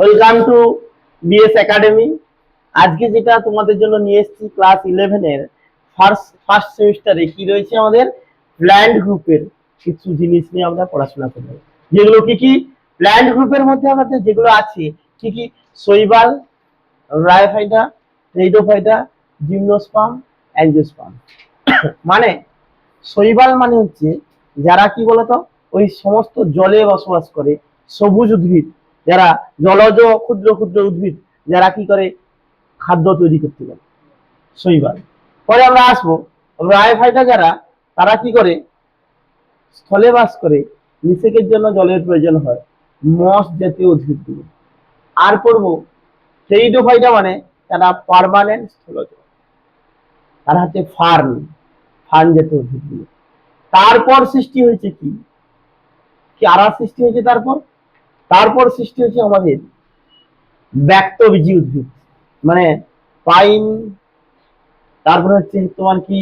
Welcome to BS academy. আজকে যেটা তোমাদের জন্য নিয়ে এসেছি ক্লাস 11 এর ফার্স্ট সেমিস্টারে কি রয়েছে আমাদের প্ল্যান্ট গ্রুপের কিছু জিনিস নিয়ে আমরা পড়াশোনা করব। যেগুলো কি কি প্ল্যান্ট গ্রুপের মধ্যে আমাদের যেগুলো আছে কি কি শৈবাল, ব্রায়োফাইটা, টেরিডোফাইটা, জিমনোস্পার্ম, অ্যাঞ্জিওস্পার্ম। মানে শৈবাল মানে হচ্ছে যারা কি বলতো ওই সমস্ত জলে বসবাস করে সবুজ উদ্ভিদ, যারা জলজ ক্ষুদ্র ক্ষুদ্র উদ্ভিদ যারা কি করে খাদ্য তৈরি করতে পারে, শৈবাল। পরে আমরা আসবো ব্রায়োফাইটা, যারা তারা কি করে স্থলে বাস করে, নিষেকের জন্য জলের প্রয়োজন হয়, মস জাতীয় উদ্ভিদগুলো। আর পড়বো টেরিডোফাইটা, মানে তারা পার্মানেন্ট স্থলজ, তারা হচ্ছে ফার্ন জাতীয় উদ্ভিদগুলো। তারপর সৃষ্টি হয়েছে কি কি আর সৃষ্টি হয়েছে, তারপর সৃষ্টি হয়েছে আমাদের ব্যক্তবীজী উদ্ভিদ, মানে পাইন, তারপর হচ্ছে তোমার কি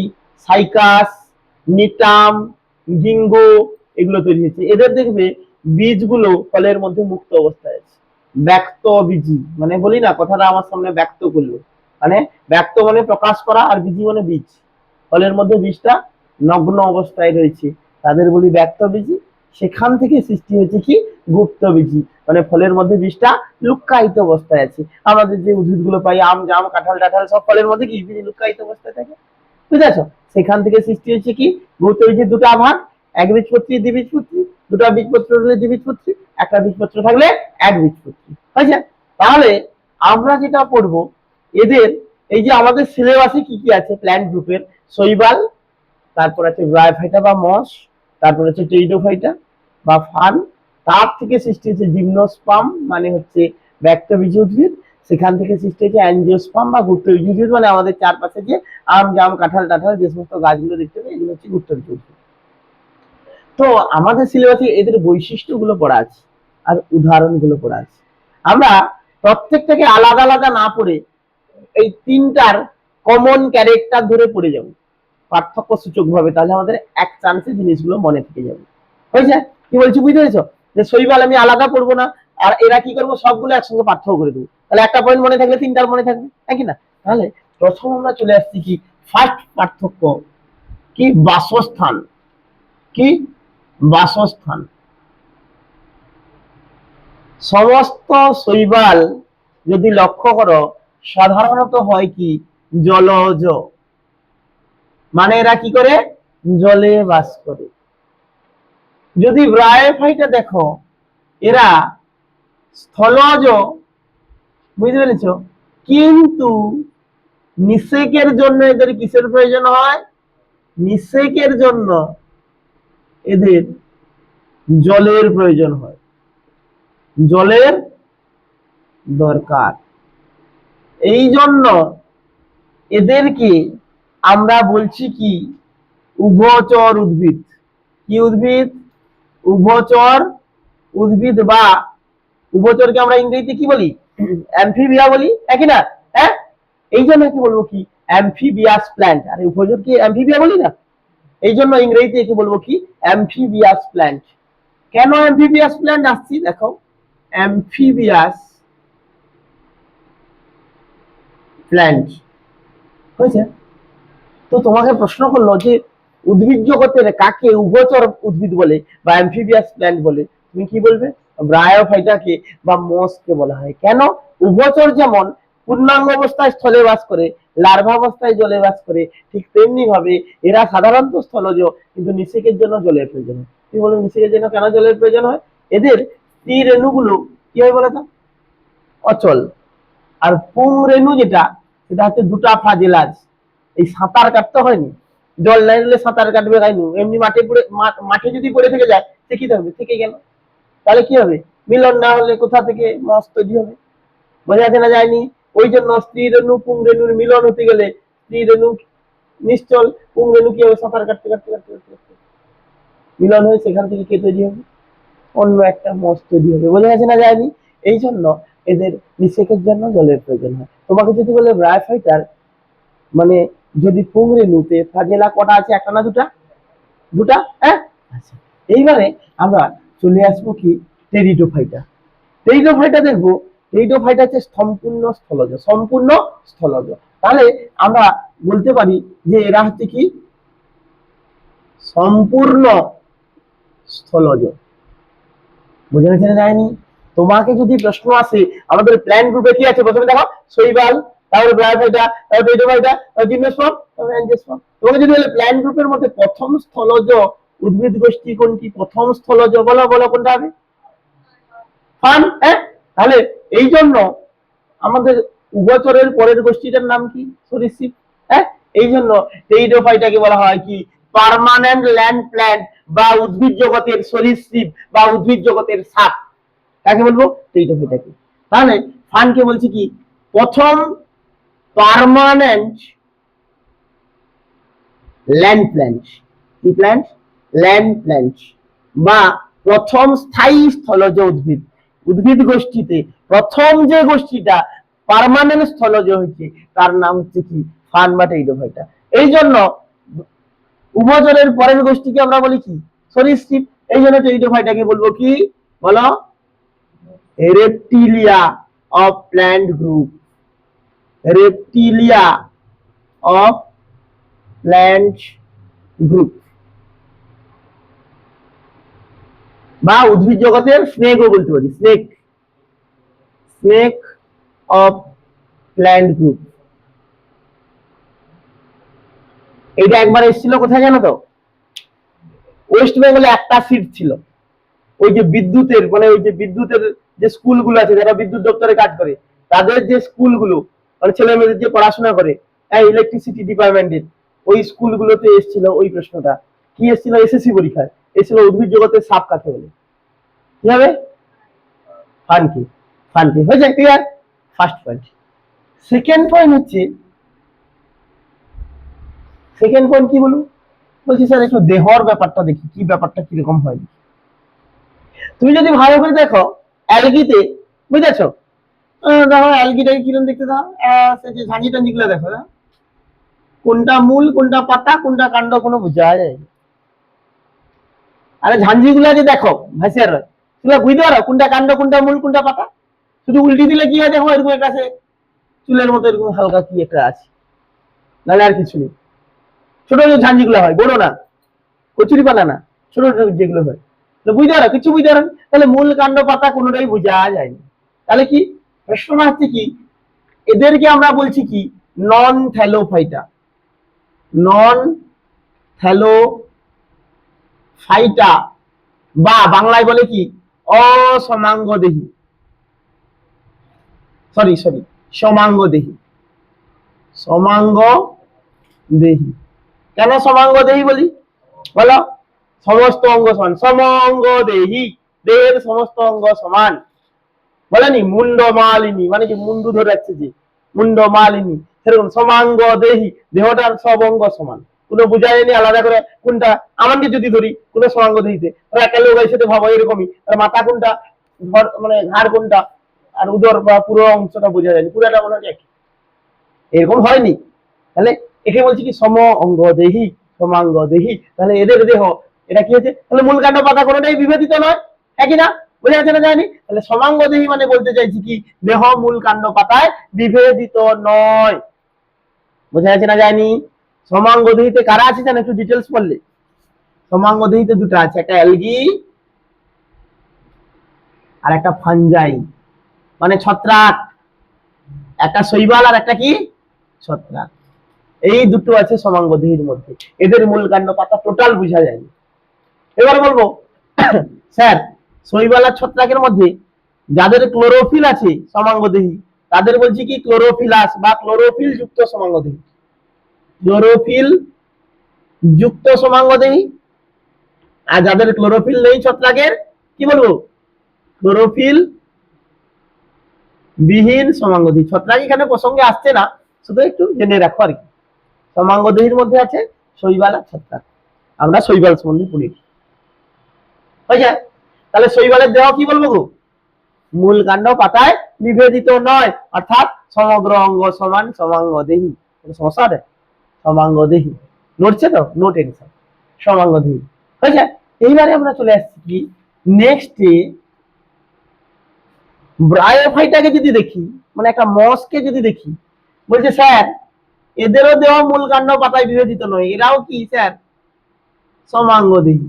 সাইকাস, নিটাম, গিঙ্গো, এগুলো তৈরি হয়েছে। এদের দেখবে বীজগুলো ফলের মধ্যে মুক্ত অবস্থায় আছে, ব্যক্তবীজী। মানে বলি না কথাটা আমার সামনে ব্যক্ত করলো, মানে ব্যক্ত মানে প্রকাশ করা, আর বীজী মানে বীজ। ফলের মধ্যে বীজটা নগ্ন অবস্থায় রয়েছে, তাদের বলি ব্যক্তবীজী। সেখান থেকে সৃষ্টি হয়েছে কি গুপ্তবীজী, মানে ফলের মধ্যে বীজটা লুক্কায়িত অবস্থায় আছে। আমাদের যে উদ্ভিদগুলো পাই, আম, জাম, কাঁঠাল টাঠাল, সব ফলের মধ্যে কি বীজ লুক্কায়িত অবস্থায় থাকে, বুঝেছো? সেখান থেকে সৃষ্টি হয়েছে কি গুপ্তবীজীর দুটা ভাগ, একবীজপত্রী, দ্বিবীজপত্রী। দুটা বীজপত্র হলে দ্বিবীজপত্রী, একটা বীজপত্র থাকলে একবীজপত্রী, হয়েছে? তাহলে আমরা যেটা পড়বো এদের, এই যে আমাদের সিলেবাসে কি কি আছে প্ল্যান্ট গ্রুপের, শৈবাল, তারপর আছে ব্রায়োফাইটা বা মস, তারপর হচ্ছে টেরিডোফাইটা বা ফার্ন, তার থেকে সৃষ্টি হচ্ছে জিমনোস্পার্ম, মানে হচ্ছে ব্যক্তবীজী উদ্ভিদ। সেখান থেকে সৃষ্টি হচ্ছে অ্যাঞ্জিওস্পার্ম বা গুপ্তবীজী উদ্ভিদ, মানে আমাদের চারপাশে যে আম, জাম, কাঁঠাল টাঠাল যে সমস্ত গাছগুলো দেখতে পাই, এগুলো হচ্ছে গুপ্তবীজী উদ্ভিদ। তো আমাদের সিলেবাসে এদের বৈশিষ্ট্যগুলো পড়া আছে আর উদাহরণগুলো পড়া আছে। আমরা প্রত্যেকটাকে আলাদা আলাদা না পড়ে এই তিনটার কমন ক্যারেক্টার ধরে পড়ে যাব পার্থক্য সূচক ভাবে, তাহলে আমাদের এক চান্সে জিনিসগুলো মনে থেকে যাবে, হয়েছে? কি বলছি বুঝতে পেরেছো? যে শৈবাল আমি আলাদা পড়বো না, আর এরা কি করবো সবগুলো একসঙ্গে পার্থক্য করে দেবো, তাহলে একটা পয়েন্ট মনে থাকলে তিনটার মনে থাকবে, নাকি না? তাহলে প্রথম আমরা চলে আসছি কি ফার্স্ট পার্থক্য, কি বাসস্থান। কি বাসস্থান। সমস্ত শৈবাল যদি লক্ষ্য করো সাধারণত হয় কি জলজ, মানে এরা কি করে জলে বাস করে। যদি ব্রায়োফাইটা দেখো এরা স্থলজ, বুঝতে পেরেছ? কিন্তু নিষেকের জন্য এদের কিসের প্রয়োজন হয়? নিষেকের জন্য এদের জলের প্রয়োজন হয়, জলের দরকার। এই জন্য এদেরকে আমরা বলছি কি উভচর উদ্ভিদ। কি উদ্ভিদ? উভচর উদ্ভিদ, বা উভচরকে আমরা ইংরেজিতে কি বলি? অ্যামফিবিয়া বলি, একই না? হ্যাঁ, এই জন্য কি বলবো কি অ্যামফিবিয়াস প্ল্যান্ট। আরে উভচর কি অ্যামফিবিয়া বলি না? এই জন্য ইংরেজিতে কি বলবো কি অ্যামফিবিয়াস প্ল্যান্ট। কেন অ্যামফিবিয়াস প্ল্যান্ট আসছি দেখো, অ্যামফিবিয়াস প্ল্যান্ট, হয়েছে? তো তোমাকে প্রশ্ন করলো যে উদ্ভিদ জগতের কাকে উভচর উদ্ভিদ বলে বা অ্যামফিবিয়াস প্ল্যান্ট বলে, তুমি কি বলবে? ব্রায়োফাইটাকে বা মসকে বলা হয়। কেন? উভচর যেমন পূর্ণাঙ্গ অবস্থায় স্থলে বাস করে, লার্ভা অবস্থায় জলে বাস করে, ঠিক তেমনি ভাবে এরা সাধারণত স্থলজ, কিন্তু নিষেকের জন্য জলের প্রয়োজন হয়। তুমি বলো নিষেকের জন্য কেন জলের প্রয়োজন হয়? এদের স্ত্রী রেণুগুলো কি হয় বলো তো? অচল। আর পুং রেণু যেটা, সেটা হচ্ছে দুটা ফ্লাজেলাস। এই সাঁতার কাটতে হয়নি, জল নাই হলে সাঁতার কাটবে গাইনু, এমনি মাঠে যদি পড়ে থেকে যায় সে কি থাকবে, থেকে গেল, তাহলে কি হবে? মিলন না হলে কোথা থেকে মস তৈরি হবে? বোঝা যাচ্ছে না যায়নি? ওই জন্য স্ত্রী রেণু পুং রেণুর মিলন হতে গেলে স্ত্রী রেণু নিশ্চল, পুং রেণু কি হবে? সাঁতার কাটতে কাটতে কাটতে কাটতে কাটতে মিলন হয়ে সেখান থেকে কে তৈরি হবে? অন্য একটা মস তৈরি হবে। বোঝা যাচ্ছে না যায়নি? এই জন্য এদের নিষেকের জন্য জলের প্রয়োজন হয়। তোমাকে যদি বলে ব্রায়োফাইটার মানে যদি পুং রেণুতে ফ্লাজেলা কটা আছে? একটা না দুটা? দুটা, হ্যাঁ। আচ্ছা, এইবারে আমরা চলে আসবো কি টেরিডোফাইটা। টেরিডোফাইটা দেখবো টেরিডোফাইটা হচ্ছে সম্পূর্ণ স্থলজ, সম্পূর্ণ স্থলজ। তাহলে আমরা বলতে পারি যে এরা হচ্ছে কি সম্পূর্ণ স্থলজ। বুঝে গেছে না যায়নি? তোমাকে যদি প্রশ্ন আসে আমাদের প্ল্যান্ট গ্রুপে কি আছে, প্রথমে দেখো শৈবাল, তারপরে ব্রায়োফাইটা, তারপরে টেরিডোফাইটা, তারপরে জিমনোস্পার্ম, তারপরে অ্যাঞ্জিওস্পার্ম। তোমাকে যদি বলে প্ল্যান্ট গ্রুপের মধ্যে প্রথম স্থলজ উদ্ভিদ গোষ্ঠী কোনটি, প্রথম স্থলজ বলো, বলো কোনটা হবে? ফার্ন। হ্যাঁ, তাহলে এই জন্য আমাদের উভচরের পরের গোষ্ঠীটার নাম কি? সরীসৃপ। হ্যাঁ, এই জন্য টেরিডোফাইটাকে বলা হয় কি পার্মানেন্ট ল্যান্ড প্ল্যান্ট বা উদ্ভিদ জগতের সরীসৃপ বা উদ্ভিদ জগতের সাপ। কাকে বলবো? টেরিডোফাইটাকে। তাহলে ফার্নকে বলছি কি প্রথম পার্মানেন্ট ল্যান্ড প্ল্যান্ট। কি প্ল্যান্ট? ল্যান্ড প্ল্যান্ট বা প্রথম স্থায়ী স্থলজ উদ্ভিদ। উদ্ভিদ গোষ্ঠীতে প্রথম যে গোষ্ঠীটা পার্মানেন্ট স্থলজ হয়েছে তার নাম হচ্ছে কি ফার্ন বা টেরিডোফাইটা। এই জন্য উভচরের পরের গোষ্ঠীকে আমরা বলি কি সরীসৃপ। এই জন্য টেরিডোফাইটাকে বলবো কি বলো? Reptilia of plant group. Reptilia of plant group বা উদ্ভিদ জগতের স্নেকও বলতে পারি। Snake, snake of plant group. এটা একবার এসেছিল কোথায় জানো তো? ওয়েস্ট বেঙ্গলে একটা সিট ছিল, ওই যে বিদ্যুতের মানে ওই যে বিদ্যুতের যে স্কুলগুলো আছে যারা বিদ্যুৎ দপ্তরে কাজ করে তাদের যে স্কুলগুলো মানে ছেলে মেয়েদের যে পড়াশোনা করে ইলেকট্রিসিটি ডিপার্টমেন্টের ওই স্কুলগুলোতে এসেছিল ওই প্রশ্নটা। কি এসেছিল এসএসসি পরীক্ষায়? এসেছিল উদ্ভিদ জগতের সাপ কাকে বলে। কি হবে? ফানকি। ফানকি হয়ে যায়। Clear? First point. Second point হচ্ছে, সেকেন্ড পয়েন্ট কি বলুন? বলছি স্যার একটু দেহর ব্যাপারটা দেখি, কি ব্যাপারটা কিরকম হয়। তুমি যদি ভালো করে দেখো অ্যালগিতে, বুঝেছো? দেখো অ্যালগিটাকে কিরকম দেখতে দাও, যে ঝাঁঝি টাঞ্জি গুলো দেখো, কোনটা মূল কোনটা পাতা কোনটা কাণ্ড কোনো বোঝা যায়। আরে ঝাঁঝি গুলা যে দেখো ভাসিয়ার সেগুলো বুঝতে পারো কোনটা কাণ্ড কোনটা মূল কোনটা পাতা? শুধু উল্টি দিলে কি হয় দেখো এরকম একটা আছে চুলের মতো এরকম হালকা কি একটা আছে, নাহলে আর কিছু নেই। ছোট যে ঝাঁঝি গুলো হয়, বড় না, কচুরি পানা না, ছোট যেগুলো হয় বুঝতে পারো, কিছু বুঝতে পারো। তাহলে মূল কাণ্ড পাতা কোনোটাই বোঝা যায়নি। তাহলে কি প্রশ্ন হচ্ছে কি এদেরকে আমরা বলছি কি নন থ্যালোফাইটা। নন থ্যালোফাইটা বা বাংলায় বলে কি অসমাঙ্গদেহী। Sorry sorry সমাঙ্গদেহী। সমাঙ্গদেহী। কেন সমাঙ্গদেহী বলি বলো? সমস্ত অঙ্গ সমান। সমাঙ্গদেহী, দেহের সমস্ত অঙ্গ সমান। বলেনি মুন্ডমালিনী মানে কি মুন্ডু ধরে যাচ্ছে যে মুন্ডমালিনী, সেরকম সমাঙ্গদেহী দেহটার সব অঙ্গ সমান। কোনো বুঝায়নি আলাদা করে কোনটা। আমাকে যদি ধরি কোনো সমাঙ্গদেহীতে একটা লোক সাথে ভাবো এরকমই, মাথা কোনটা মানে ঘাড় কোনটা আর উদর বা পুরো অংশটা বোঝা যায়নি, পুরোটা মনে হয় এরকম হয়নি। তাহলে একে বলছি কি সম অঙ্গদেহী সমাঙ্গদেহী। তাহলে এদের দেহ এটা কি হচ্ছে? তাহলে মূল কাণ্ড পাতা কোনোটাই বিভেদিত নয়, একই না? বোঝা যাচ্ছে না যায়নি? তাহলে সমাঙ্গদেহী মানে বলতে চাইছি কি দেহ মূল কাণ্ড পাতায় বিভেদিত নয়। বোঝা যাচ্ছে না যায়নি? সমাঙ্গদেহীতে কারা আছে জানো একটু ডিটেলস বললে? সমাঙ্গদেহীতে দুটো আছে, একটা অ্যালগি আর একটা ফাঞ্জাই মানে ছত্রাক। একটা শৈবাল আর একটা কি ছত্রাক। এই দুটো আছে সমাঙ্গদেহীর মধ্যে। এদের মূল কাণ্ড পাতা টোটাল বোঝা যায়নি। এবার বলবো স্যার শৈবাল আর ছত্রাকের মধ্যে যাদের ক্লোরোফিল আছে সমাঙ্গদেহী তাদের বলছি কি ক্লোরোফিলাস বা ক্লোরোফিল যুক্ত সমাঙ্গদেহী। ক্লোরোফিল যুক্ত সমাঙ্গদেহী। আর যাদের ক্লোরোফিল নেই ছত্রাকের কি বলবো? ক্লোরোফিল বিহীন সমাঙ্গদেহী। ছত্রাক এখানে প্রসঙ্গে আসছে না, শুধু একটু জেনে রাখো আর কি। সমাঙ্গদেহীর মধ্যে আছে শৈবাল আর ছত্রাক। আমরা শৈবাল সম্বন্ধে পড়ি। হয়েছে? তাহলে শৈবালের দেহ কি বলবো গো? মূল কাণ্ড পাতায় বিভেদিত নয়, অর্থাৎ সমগ্র অঙ্গ সমান সমাঙ্গদেহী। সমস্যা হবে? সমাঙ্গদেহী। নড়ছে তো? No tension. সমাঙ্গদেহী। হয়েছে? এইবারে আমরা চলে আসছি কি নেক্সটে ব্রায়োফাইটাকে যদি দেখি, মানে একটা মসকে যদি দেখি, বলছে স্যার এদেরও দেহ মূল কাণ্ড পাতায় বিভাজিত নয়, এরাও কি স্যার সমাঙ্গদেহী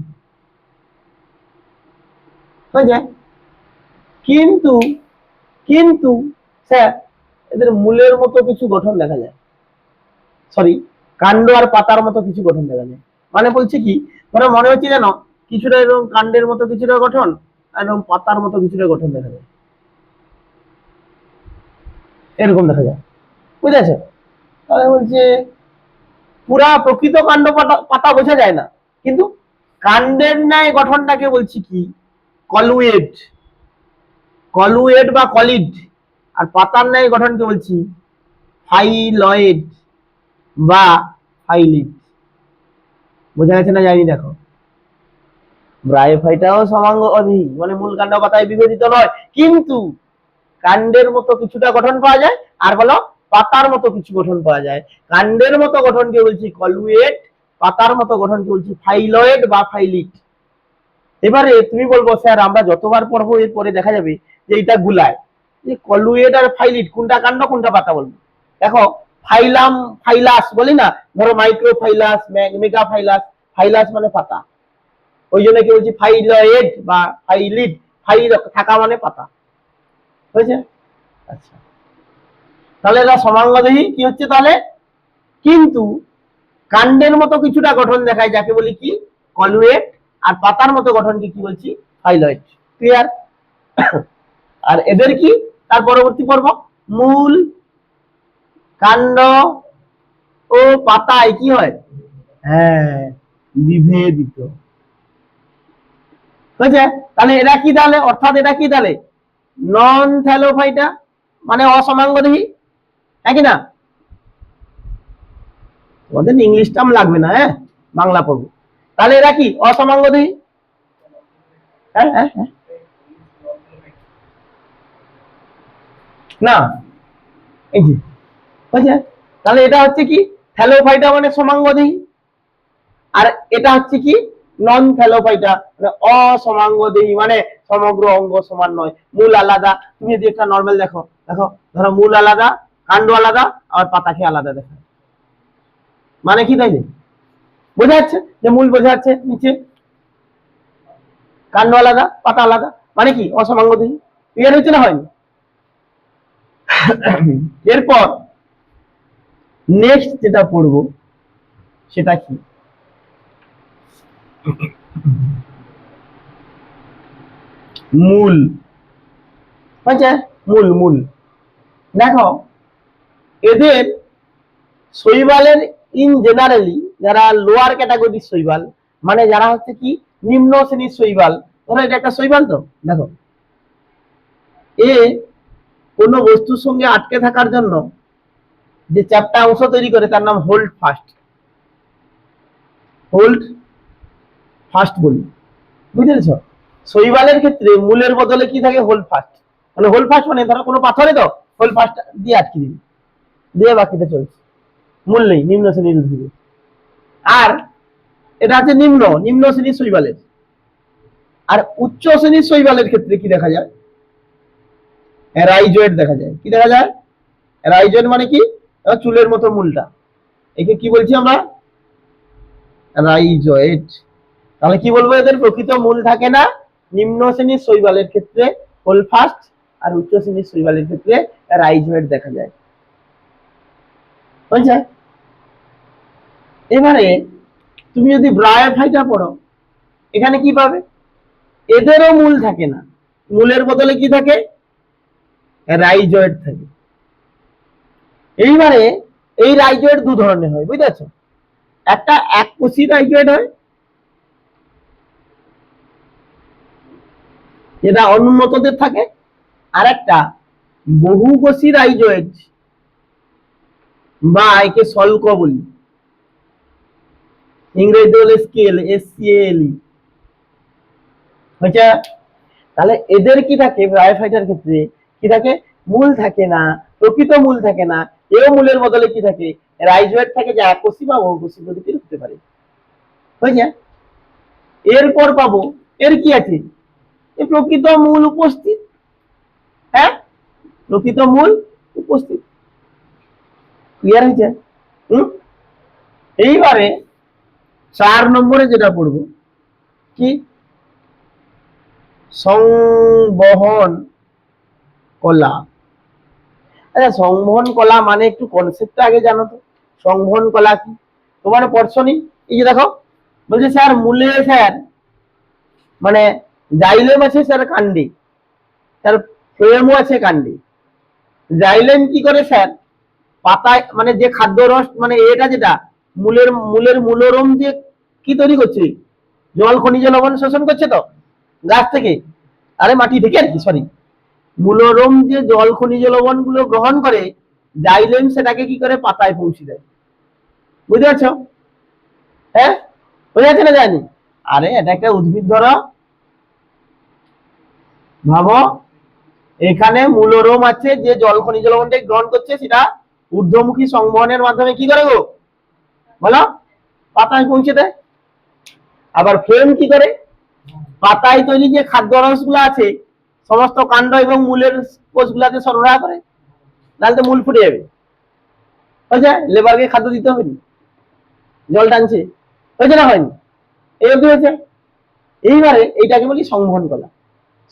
হয়ে যায়। কিন্তু কিন্তু স্যার এদের মূলের মতো কিছু গঠন দেখা যায়, সরি কাণ্ড আর পাতার মতো কিছু গঠন দেখা যায়। মানে বলছে কি, ধরো মনে হচ্ছে যেন কিছুটা এরকম কাণ্ডের মতো কিছুটা গঠন আর এরকম পাতার মতো কিছুটা গঠন দেখা যায়, এরকম দেখা যায়, বুঝেছো? তাহলে বলছে পুরা প্রকৃত কাণ্ড পাতা বোঝা যায় না, কিন্তু কাণ্ডের ন্যায় গঠনটাকে বলছি কি কলুয়েড, কলুয়েড বা কলিড, আর পাতার ন্যায় গঠনকে বলছি ফাইলয়েড বা ফাইলিড। বোঝা গেছে না জানি? দেখো ব্রায়োফাইটাও সমাঙ্গদেহী, মানে মূল কাণ্ড পাতায় বিভাজিত নয়, কিন্তু কাণ্ডের মতো কিছুটা গঠন পাওয়া যায়, আর বলো পাতার মতো কিছু গঠন পাওয়া যায়। কাণ্ডের মতো গঠনকে বলছি কলুয়েড, পাতার মতো গঠনকে বলছি ফাইলয়েড বা ফাইলিড। এবারে তুমি বলবো স্যার আমরা যতবার পড়বো এরপরে দেখা যাবে যে এটা গুলায়, যে কলুয়েড আর ফাইলিড কোনটা কাণ্ড কোনটা পাতা বলবো। দেখো ফাইলাম ফাইলাস বলি না, ধরো মাইক্রোফাইলাস, মেগাফাইলাস, ফাইলাস মানে পাতা, ওই জন্য কি বলছি ফাইলয়েড বা ফাইলিড, ফাইল থাকা মানে পাতা, হয়েছে? আচ্ছা, তাহলে এরা সমাঙ্গদেহী কি হচ্ছে তাহলে, কিন্তু কাণ্ডের মতো কিছুটা গঠন দেখায় যাকে বলি কি কলুয়েড, আর পাতার মতো গঠনকে কি বলছি ফাইলয়েড। ক্লিয়ার? আর এদের কি তার পরবর্তী পর্ব, মূল কাণ্ড ও পাতায় কি হয়, হ্যাঁ বিভেদিত হয়েছে। তাহলে এরা কি তাহলে, অর্থাৎ এটা কি তাহলে নন থ্যালোফাইটা, মানে অসমাঙ্গদেহী, হ্যাঁ কি না? তোমাদের ইংলিশ টার্ম লাগবে না, হ্যাঁ বাংলা পড়বো। তাহলে এরা কি অসমাঙ্গদেহী? হ্যাঁ হ্যাঁ হ্যাঁ না, এই যে বুঝছে, তাহলে এটা হচ্ছে কি থ্যালোফাইটা মানে সমাঙ্গদেহী, আর এটা হচ্ছে কি নন থ্যালোফাইটা মানে অসমাঙ্গদেহী, মানে সমগ্র অঙ্গ সমান নয়, মূল আলাদা। তুমি যদি একটা নর্মাল দেখো, দেখো ধরো মূল আলাদা, কাণ্ড আলাদা, আর পাতাকে আলাদা দেখা, মানে কি তাই বোঝা যাচ্ছে যে মূল বোঝা যাচ্ছে নিচে, কাণ্ড আলাদা পাতা আলাদা, মানে কি অসমাঙ্গদেহী। ক্লিয়ার হয়েছে না হয়নি? এরপর নেক্সট যেটা পড়বো সেটা কি, মূল, আচ্ছা মূল মূল দেখো এদের শৈবালের ইন জেনারেলি যারা লোয়ার ক্যাটাগরির শৈবাল, মানে যারা হচ্ছে কি নিম্ন শ্রেণীর শৈবাল, ধরো এটা একটা শৈবাল, তো দেখো এ কোন বস্তুর সঙ্গে আটকে থাকার জন্য যে চ্যাপ্টা অংশ তৈরি করে তার নাম হোল্ড ফাস্ট, হোল্ড ফাস্ট বলি, বুঝেছ? শৈবালের ক্ষেত্রে মূলের বদলে কি থাকে হোল্ড ফাস্ট, মানে হোল্ড ফাস্ট মানে ধরো কোনো পাথরে তো হোল্ড ফাস্ট দিয়ে আটকে দিবি, দিয়ে বাকিটা চলছে, মূল নেই, নিম্ন শ্রেণীর উদ্ভিদ। আর এটা হচ্ছে নিম্ন নিম্ন শ্রেণীর শৈবালের। আর উচ্চ শ্রেণীর শৈবালের ক্ষেত্রে কি দেখা যায়, রাইজয়েড দেখা যায়। কি দেখা যায়? রাইজয়েড মানে কি চুলের মতো মূলটা, একে কি বলছি আমরা রাইজয়েড। তাহলে কি বলবো, এদের প্রকৃত মূল থাকে না, নিম্ন শ্রেণীর শৈবালের ক্ষেত্রে হোলফাস্ট, আর উচ্চ শ্রেণীর শৈবালের ক্ষেত্রে রাইজয়েড দেখা যায়, বুঝছে? এবারে তুমি যদি ব্রায়োফাইটা পড়ো, এখানে কি পাবে, এদেরও মূল থাকে না, মূলের বদলে কি থাকে রাইজয়েড থাকে। এইবারে এই রাইজয়েড দু ধরনের হয়, বুঝেছো? একটা এককোষী রাইজয়েড হয়, যেটা অনুন্নতদের থাকে, আর একটা বহুকোষী রাইজয়েড বা একে সল্ক বলি, ইংরেজিতে বলে স্কেল, SCALE, হয়েছে? তাহলে এদের কি থাকে ব্রায়োফাইটার ক্ষেত্রে, কি থাকে মূল থাকে না, প্রকৃত মূল থাকে না, এও মূলের বদলে কি থাকে রাইজয়েড থাকে, যা এককোষী বা বহুকোষী প্রকৃতির হতে পারে, হয়েছে? এরপর পাবো এর কি আছে, প্রকৃত মূল উপস্থিত, হ্যাঁ প্রকৃত মূল উপস্থিত। ক্লিয়ার হয়েছে? এইবারে 4 নম্বরে যেটা পড়বো কি, সংবহন কলা। আচ্ছা, সংবহন কলা মানে একটু কনসেপ্টটা আগে জানো তো। সংবহন কলা কি তোমার পড়ছো নি? এই যে দেখো বলছে স্যার মূলে স্যার মানে জাইলেম আছে স্যার কাণ্ডে, স্যার ফ্লোয়েমও আছে কাণ্ডে। জাইলেম কি করে স্যার, পাতায় মানে যে খাদ্য রস মানে এটা যেটা মূলের মূলের মূলরম দিয়ে কি তৈরি করছে, জল খনিজ লবণ শোষণ করছে তো গাছ থেকে, আরে মাটি থেকে আর কি, সরি, মূলরম যে জল খনিজ লবণ গুলো গ্রহণ করে জাইলেম সেটাকে কি করে পাতায় পৌঁছে দেয়। বুঝতে পারছো? হ্যাঁ, বোঝা যাচ্ছে না? জানি, আরে এটা একটা উদ্ভিদ, ধরো ভাবো এখানে মূলরম আছে যে জল খনিজ লবণটা গ্রহণ করছে, সেটা ঊর্ধ্বমুখী সংবহনের মাধ্যমে কি করে গো বলো, পাতায় পৌঁছে দেয়। আবার ফ্লোয়েম কি করে, পাতায় তৈরি যে খাদ্য রস গুলো আছে সমস্ত কাণ্ড এবং মূলের কোষগুলাতে সরবরাহ করে, নাহলে তো মূল ফুটে যাবে। হয়েছে, লেবারকে খাদ্য দিতে হবে না, জল টানছে, হয়েছে না হয়নি? এই অবধি হয়েছে। এইবারে এইটাকে বলি সংবহন কলা।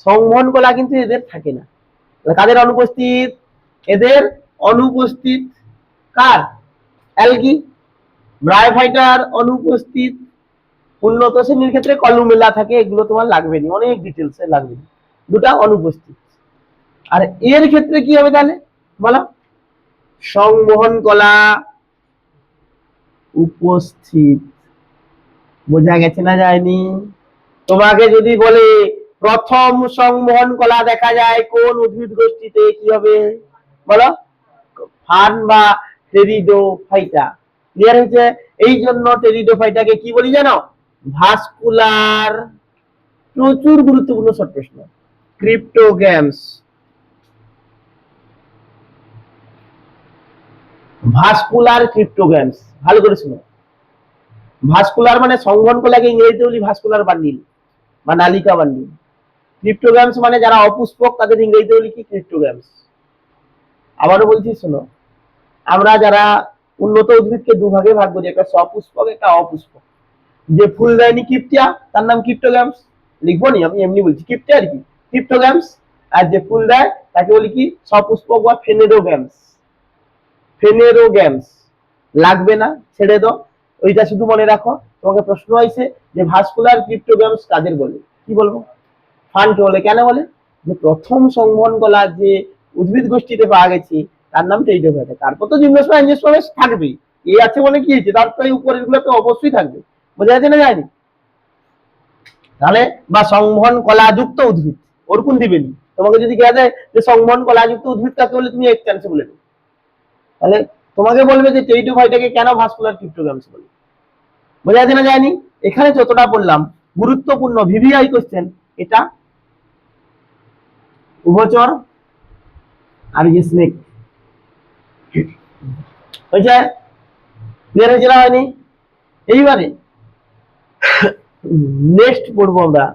সংবহন কলা কিন্তু এদের থাকে না। কাদের অনুপস্থিত? এদের অনুপস্থিত কার, অ্যালগি, ব্রায়োফাইটার অনুপস্থিত। উন্নত শ্রেণীর ক্ষেত্রে কলুমেলা থাকে, এগুলো তোমার লাগবে না, অনেক ডিটেলসে লাগবে না, দুটা অনুপস্থিত। আর এর ক্ষেত্রে কি হবে তাহলে বলো, সংবহন কলা উপস্থিত। বোঝা গেছে না যায়নি? তোমাকে যদি বলে প্রথম সংবহন কলা দেখা যায় কোন উদ্ভিদ গোষ্ঠীতে, কি হবে বলো, ফার্ন বা টেরিডোফাইটা। ক্লিয়ার হয়েছে? এই জন্য টেরিডোফাইটাকে কি বলি জানো, ভাস্কুলার। প্রচুর গুরুত্বপূর্ণ শর্ট প্রশ্ন, ক্রিপ্টোগ্যামস। ভাস্কুলার ক্রিপ্টোগ্যামস, ভালো করে শুনো। ভাস্কুলার মানে সংবহন কলাকে ইংরেজিতে বলি ভাস্কুলার বান্ডিল বা নালিকা বান্ডিল। ক্রিপ্টোগ্যামস মানে যারা অপুষ্পক তাদের ইংরেজিতে বলি কি, ক্রিপ্টোগ্যামস। আবারও বলছি শোনো, আমরা যারা উন্নত উদ্ভিদকে দুভাগে ভাগ করি, একটা সপুষ্পক একটা অপুষ্পক। যে ফুল দেয়নি ক্রিপ্টিয়া তার নাম ক্রিপ্টোগ্যামস, লিখবো নি আমি এমনি বলছি, ক্রিপ্টিয়া আর কি, ক্রিপ্টোগ্যামস। আর যে ফুল দেয় তাকে বলি কি, সপুষ্পক বা ফেনেরোগ্যামস। ফেনেরোগ্যামস লাগবে না, ছেড়ে দাও, ওইটা শুধু মনে রাখো। তোমাকে প্রশ্ন হয়েছে যে ভাস্কুলার ক্রিপ্টোগ্যামস কাদের বলে, কি বলবো, ফান্ডকে বলে। কেন বলে, যে প্রথম সংবহন কলা যে উদ্ভিদ গোষ্ঠীতে পাওয়া গেছে তার নাম টেরিডোফাইটা। তারপর তো জিমনোস্পার্ম অ্যাঞ্জিওস্পার্ম থাকবেই, এই আছে বলে কি হয়েছে, তার তো এই উপরের গুলো তো অবশ্যই থাকবে। বোঝা যাচ্ছে না যায়নি? তাহলে বা সংবহন কলাযুক্ত উদ্ভিদ, ওরকম দিবেনি। তোমাকে যদি কেয়া যায় যে সংবহন কলাযুক্ত উদ্ভিদ কাকে বলে, তুমি এক চান্সে বলে দেবে। তাহলে তোমাকে বলবে যে টেরিডোফাইটাকে কেন ভাস্কুলার ক্রিপ্টোগ্যামস বলে। বোঝা যাচ্ছে না যায়নি? এখানে যতটা বললাম গুরুত্বপূর্ণ ভিভিআই কোশ্চেন, এটা উভচর আর এই স্নেক। হয়েছে? ক্লিয়ার হয়েছে না হয়নি? এইবারে নেক্সট পড়বো আমরা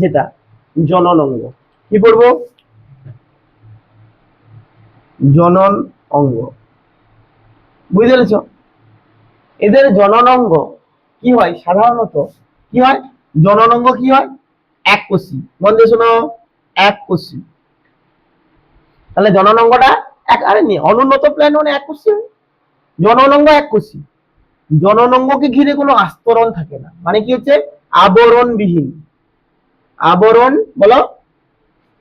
যেটা জনন অঙ্গ। কি পড়বো? জনন অঙ্গ। বুঝতে পেরেছ? এদের জনন অঙ্গ কি হয় সাধারণত, কি হয় জনন অঙ্গ, কি হয় এক কোষী। মন দিয়ে শোনো, এক কোষী। তাহলে জনন অঙ্গটা এক, আরে নি অনুন্নত প্ল্যান্ট মানে এক কোষী। জনন অঙ্গ এক কোষী। জনন অঙ্গকে ঘিরে কোনো আস্তরণ থাকে না, মানে কি হচ্ছে আবরণ বিহীন। আবরণ বলো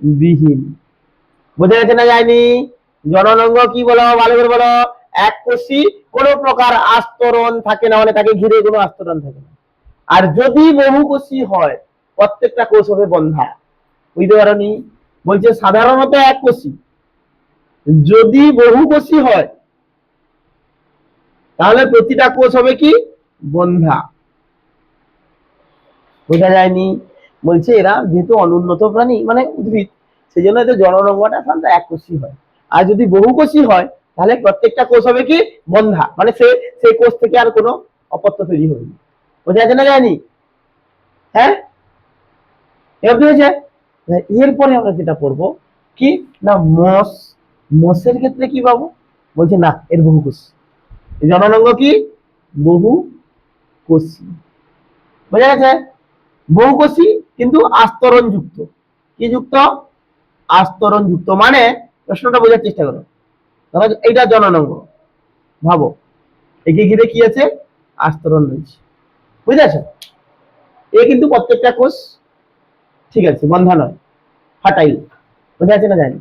বিহীন। বোঝা যাচ্ছে না যায়নি? জনন অঙ্গ কি বলো, ভালো করে বলো, এক কোষী, কোন প্রকার আস্তরণ থাকে না, মানে তাকে ঘিরে কোনো আস্তরণ থাকে না। আর যদি বহু কোষী হয় প্রত্যেকটা কোষ হবে বন্ধা। বুঝতে পারোনি? বলছে সাধারণত এক কোষী, যদি বহু কোষী হয় তাহলে প্রতিটা কোষ হবে কি বন্ধা। বোঝা যায়নি? বলছে এরা যেহেতু অনুন্নত প্রাণী মানে উদ্ভিদ, সেই জন্য এদের জনন অঙ্গটা সাধারণত এক কোষী হয়। আর যদি বহু কোষী হয় তাহলে প্রত্যেকটা কোষ হবে কি বন্ধা, মানে সেই কোষ থেকে আর কোনো অপত্য তৈরি হবে না। বোঝা যাচ্ছে না যায়নি? হ্যাঁ, এবার হয়েছে। এরপরে আমরা যেটা পড়বো কি না, মস মোষের ক্ষেত্রে কি পাবো? বলছে না, এর বহুকোষী। জননাঙ্গ কি? বহুকোষী। বোঝা গেছে? বহুকোষী কিন্তু আস্তরণ যুক্ত। কি যুক্ত? আস্তরণ যুক্ত। মানে প্রশ্নটা বোঝার চেষ্টা করো। এইটা জননাঙ্গ, ভাবো একে ঘিরে কি আছে? আস্তরণ রয়েছে। বুঝেছ? এ কিন্তু প্রত্যেকটা কোষ ঠিক আছে, বন্ধা নয়, ফাটাইল। বোঝা যাচ্ছে না? জানি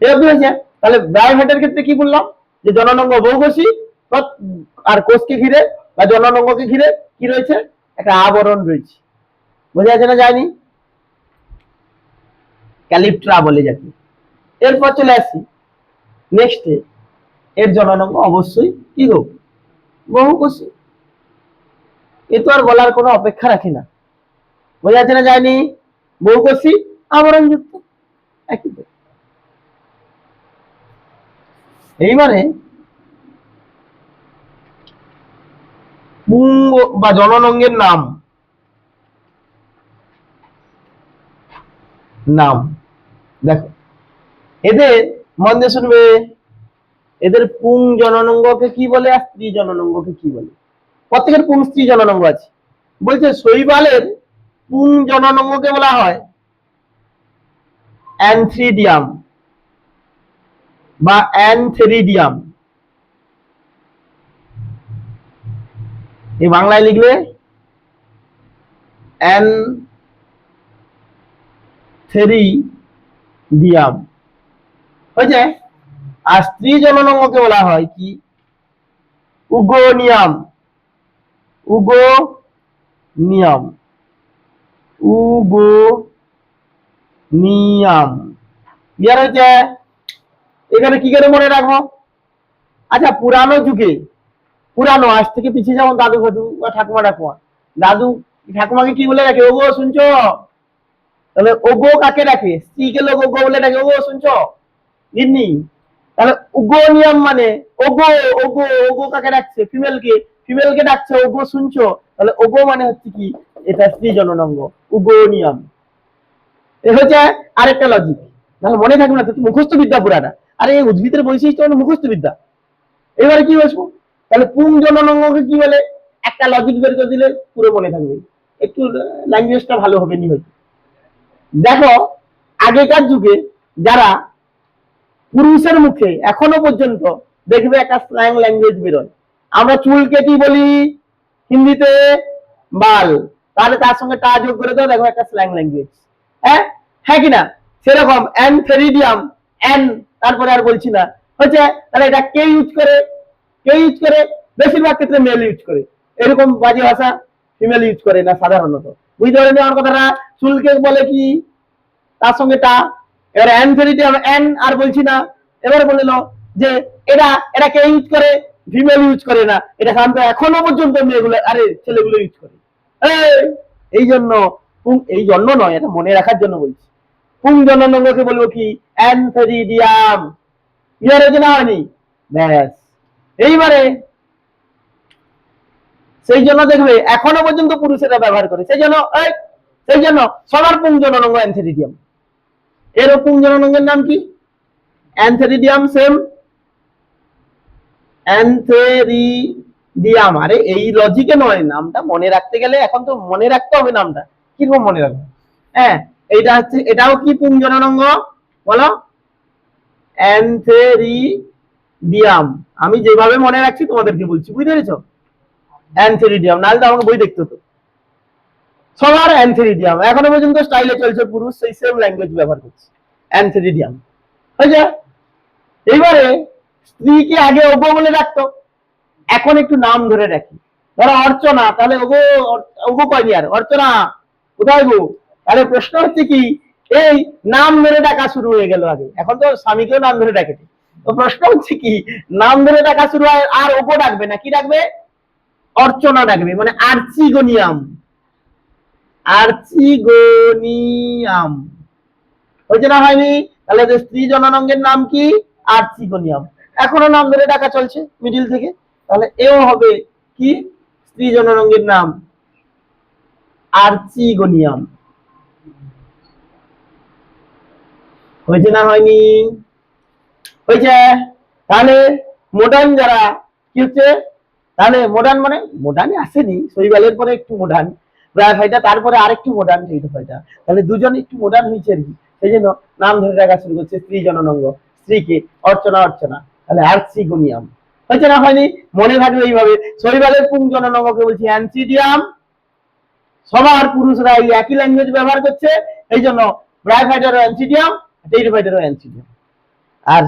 এটা বুঝেছে। তাহলে বায়োভেটের ক্ষেত্রে কি বললাম? যে জননাঙ্গ বহুকোষী আর কোষকে ঘিরে বা জননাঙ্গকে ঘিরে কি রয়েছে? একটা আবরণ রয়েছে। বোঝা যাচ্ছে না? যায়নি? ক্যালিপ্ট্রা বলে যাকে। এরপর চলে আসি নেক্সটে, এর জননাঙ্গ অবশ্যই কি গো? বহুকোষী। এ তো আর বলার কোনো অপেক্ষা রাখি না। বোঝা যাচ্ছে না? যায়নি? বহুকোষী আবরণ যুক্ত, একই তো। এইবারে পুঙ্গ বা জননাঙ্গের নাম নাম দেখো, এদের মন দিয়ে শুনবে, এদের পুং জননাঙ্গকে কি বলে আর স্ত্রী জননাঙ্গকে কি বলে? প্রত্যেকের পুং স্ত্রী জননাঙ্গ আছে। বলছে শৈবালের পুং জননাঙ্গকে বলা হয় অ্যানথ্রিডিয়াম বা অ্যানথেরিডিয়াম। এই বাংলায় লিখলে অ্যানথেরিডিয়াম হয়েছে। আর স্ত্রী জননাঙ্গকে বলা হয় কি? উগোনিয়াম। উগোনিয়াম। উগোনিয়াম। ক্লিয়ার হয়েছে? এখানে কি করে মনে রাখবো? আচ্ছা, পুরানো যুগে, পুরানো আজ থেকে পিছিয়ে যেমন দাদু ফাদু বা ঠাকুমা ঠাকুমা, দাদু ঠাকুমাকে কি বলে রাখে? ওগো শুনছো? তাহলে ওগো কাকে রাখে? স্ত্রীকে লোক ওগো বলে ডাকে, ওগো শুনছো গিন্নি। তাহলে উগো নিয়ম মানে ওগো। ওগো ওগো কাকে ডাকছে? ফিমেলকে। ফিমেলকে ডাকছে ওগো শুনছো। তাহলে ওগো মানে হচ্ছে কি? এটা স্ত্রী জননাঙ্গ, উগো নিয়ম। এ হচ্ছে আরেকটা লজিক। তাহলে মনে থাকবে না তো, মুখস্থ বিদ্যা পুরাটা। আরে এই উদ্ভিদের বৈশিষ্ট্য মানে মুখস্থ বিদ্যা। এবারে কি বসবো? তাহলে পুং জননাঙ্গকে কি বলে? একটা লজিক বের করে দিলে পুরো মনে থাকবে। একটু ল্যাঙ্গুয়েজটা ভালো হবে নি হয়তো। দেখো, আগেকার যুগে যারা পুরুষের মুখে এখনো পর্যন্ত দেখবে একটা স্ল্যাং ল্যাঙ্গুয়েজ বেরোয়। আমরা চুলকে কি বলি হিন্দিতে? বাল। তাহলে তার সঙ্গে টা যোগ করে দাও, দেখো একটা স্ল্যাং ল্যাঙ্গুয়েজ। হ্যাঁ, হ্যাঁ কিনা? সেরকম অ্যানথেরিডিয়াম, অ্যান, তারপরে আর বলছি না হচ্ছে। তাহলে এটা কে ইউজ করে? কে ইউজ করে? বেশিরভাগ ক্ষেত্রে মেল ইউজ করে। এরকম বাজে ভাষা ফিমেল ইউজ করে না সাধারণত। বুঝতে পারেনি আমার কথাটা? চুলকে বলে কি? তার সঙ্গে টা। এবার অ্যানথেরিডিয়াম, অ্যান আর বলছি না। এবারে বলে নাও যে এটা এটা কে ইউজ করে? ফিমেল ইউজ করে না। এটা সাধারণত এখনো পর্যন্ত মেয়েগুলো, আরে ছেলেগুলো ইউজ করে। এই জন্য এই জন্য নয়, এটা মনে রাখার জন্য বলছি। পুং জননাঙ্গকে বলবো কি? অ্যানথেরিডিয়াম। ক্লিয়ার হয়েছে না? হয়নি? ব্যাস। এইবারে সেই জন্য দেখবে এখনো পর্যন্ত পুরুষেরা ব্যবহার করে। সেই জন্য সবার পুং জননাঙ্গ অ্যানথেরিডিয়াম। এর পুং জননাঙ্গের নাম কি? অ্যানথেরিডিয়াম। Same antheridium. আরে এই লজিকে নয়, নামটা মনে রাখতে গেলে এখন তো মনে রাখতে হবে নামটা। কিরকম মনে রাখবো? হ্যাঁ, এইটা হচ্ছে, এটাও কি পুং জননাঙ্গ? বলো। অ্যানথেরিডিয়াম। আমি যেভাবে মনে রাখছি তোমাদেরকে বলছি, বুঝতে পেরেছো? অ্যানথেরিডিয়াম, নাহলে তো আমাকে বই দেখতে হতো। সবার অ্যানথেরিডিয়াম এখনো পর্যন্ত স্টাইলে চলছে, পুরুষ সেই সেম ল্যাঙ্গুয়েজ ব্যবহার করছে, অ্যানথেরিডিয়াম। হয়েছে? এইবারে স্ত্রীকে আগে ওগো বলে ডাকতো, এখন একটু নাম ধরে রাখি। ধরো অর্চনা, তাহলে ওগো, ওগো কয়নি আর অর্চনা কোথায় গো? তাহলে প্রশ্ন হচ্ছে কি, এই নাম ধরে ডাকা শুরু হয়ে গেল আগে, এখন তো স্বামীকেও নাম ধরে ডাকে। তো প্রশ্ন হচ্ছে কি, নাম ধরে ডাকা শুরু হয় আর ওগো ডাকবে না, কি ডাকবে? অর্চনা ডাকবে, মানে আর্চিগোনিয়াম। আর্চিগোনিয়াম হয়েছে না? হয়নি? তাহলে স্ত্রী জননাঙ্গের নাম কি? আর্চিগোনিয়াম। এখনো নাম ধরে ডাকা চলছে মিডিল থেকে। তাহলে এও হবে কি? স্ত্রী জননাঙ্গের নাম আর্চিগোনিয়াম। হয়েছে না? হয়নি? হয়েছে? তাহলে মডার্ন যারা কি হচ্ছে, তাহলে মডার্ন মানে মডার্নে আসেনি, শৈবালের পরে একটু মডার্ন, ব্রায়োফাইটা তারপরে আরেকটু মডার্ন টেরিডোফাইটা, তাহলে দুজন একটু মডার্ন হয়েছে আর কি, সেই জন্য নাম ধরে রাখা শুরু করছে স্ত্রী জননাঙ্গ, স্ত্রীকে অর্চনা, অর্চনা, তাহলে আর্সিগোনিয়াম। হয়েছে না হয়নি? মনে থাকবে এইভাবে, শৈবালের পুং জননাঙ্গকে বলছি অ্যানসিডিয়াম। সবার পুরুষরা এই একই ল্যাঙ্গুয়েজ ব্যবহার করছে, এই জন্য ব্রায়োফাইটারও অ্যানসিডিয়াম, টেরিডোফাইটারও অ্যানসিডিয়াম। আর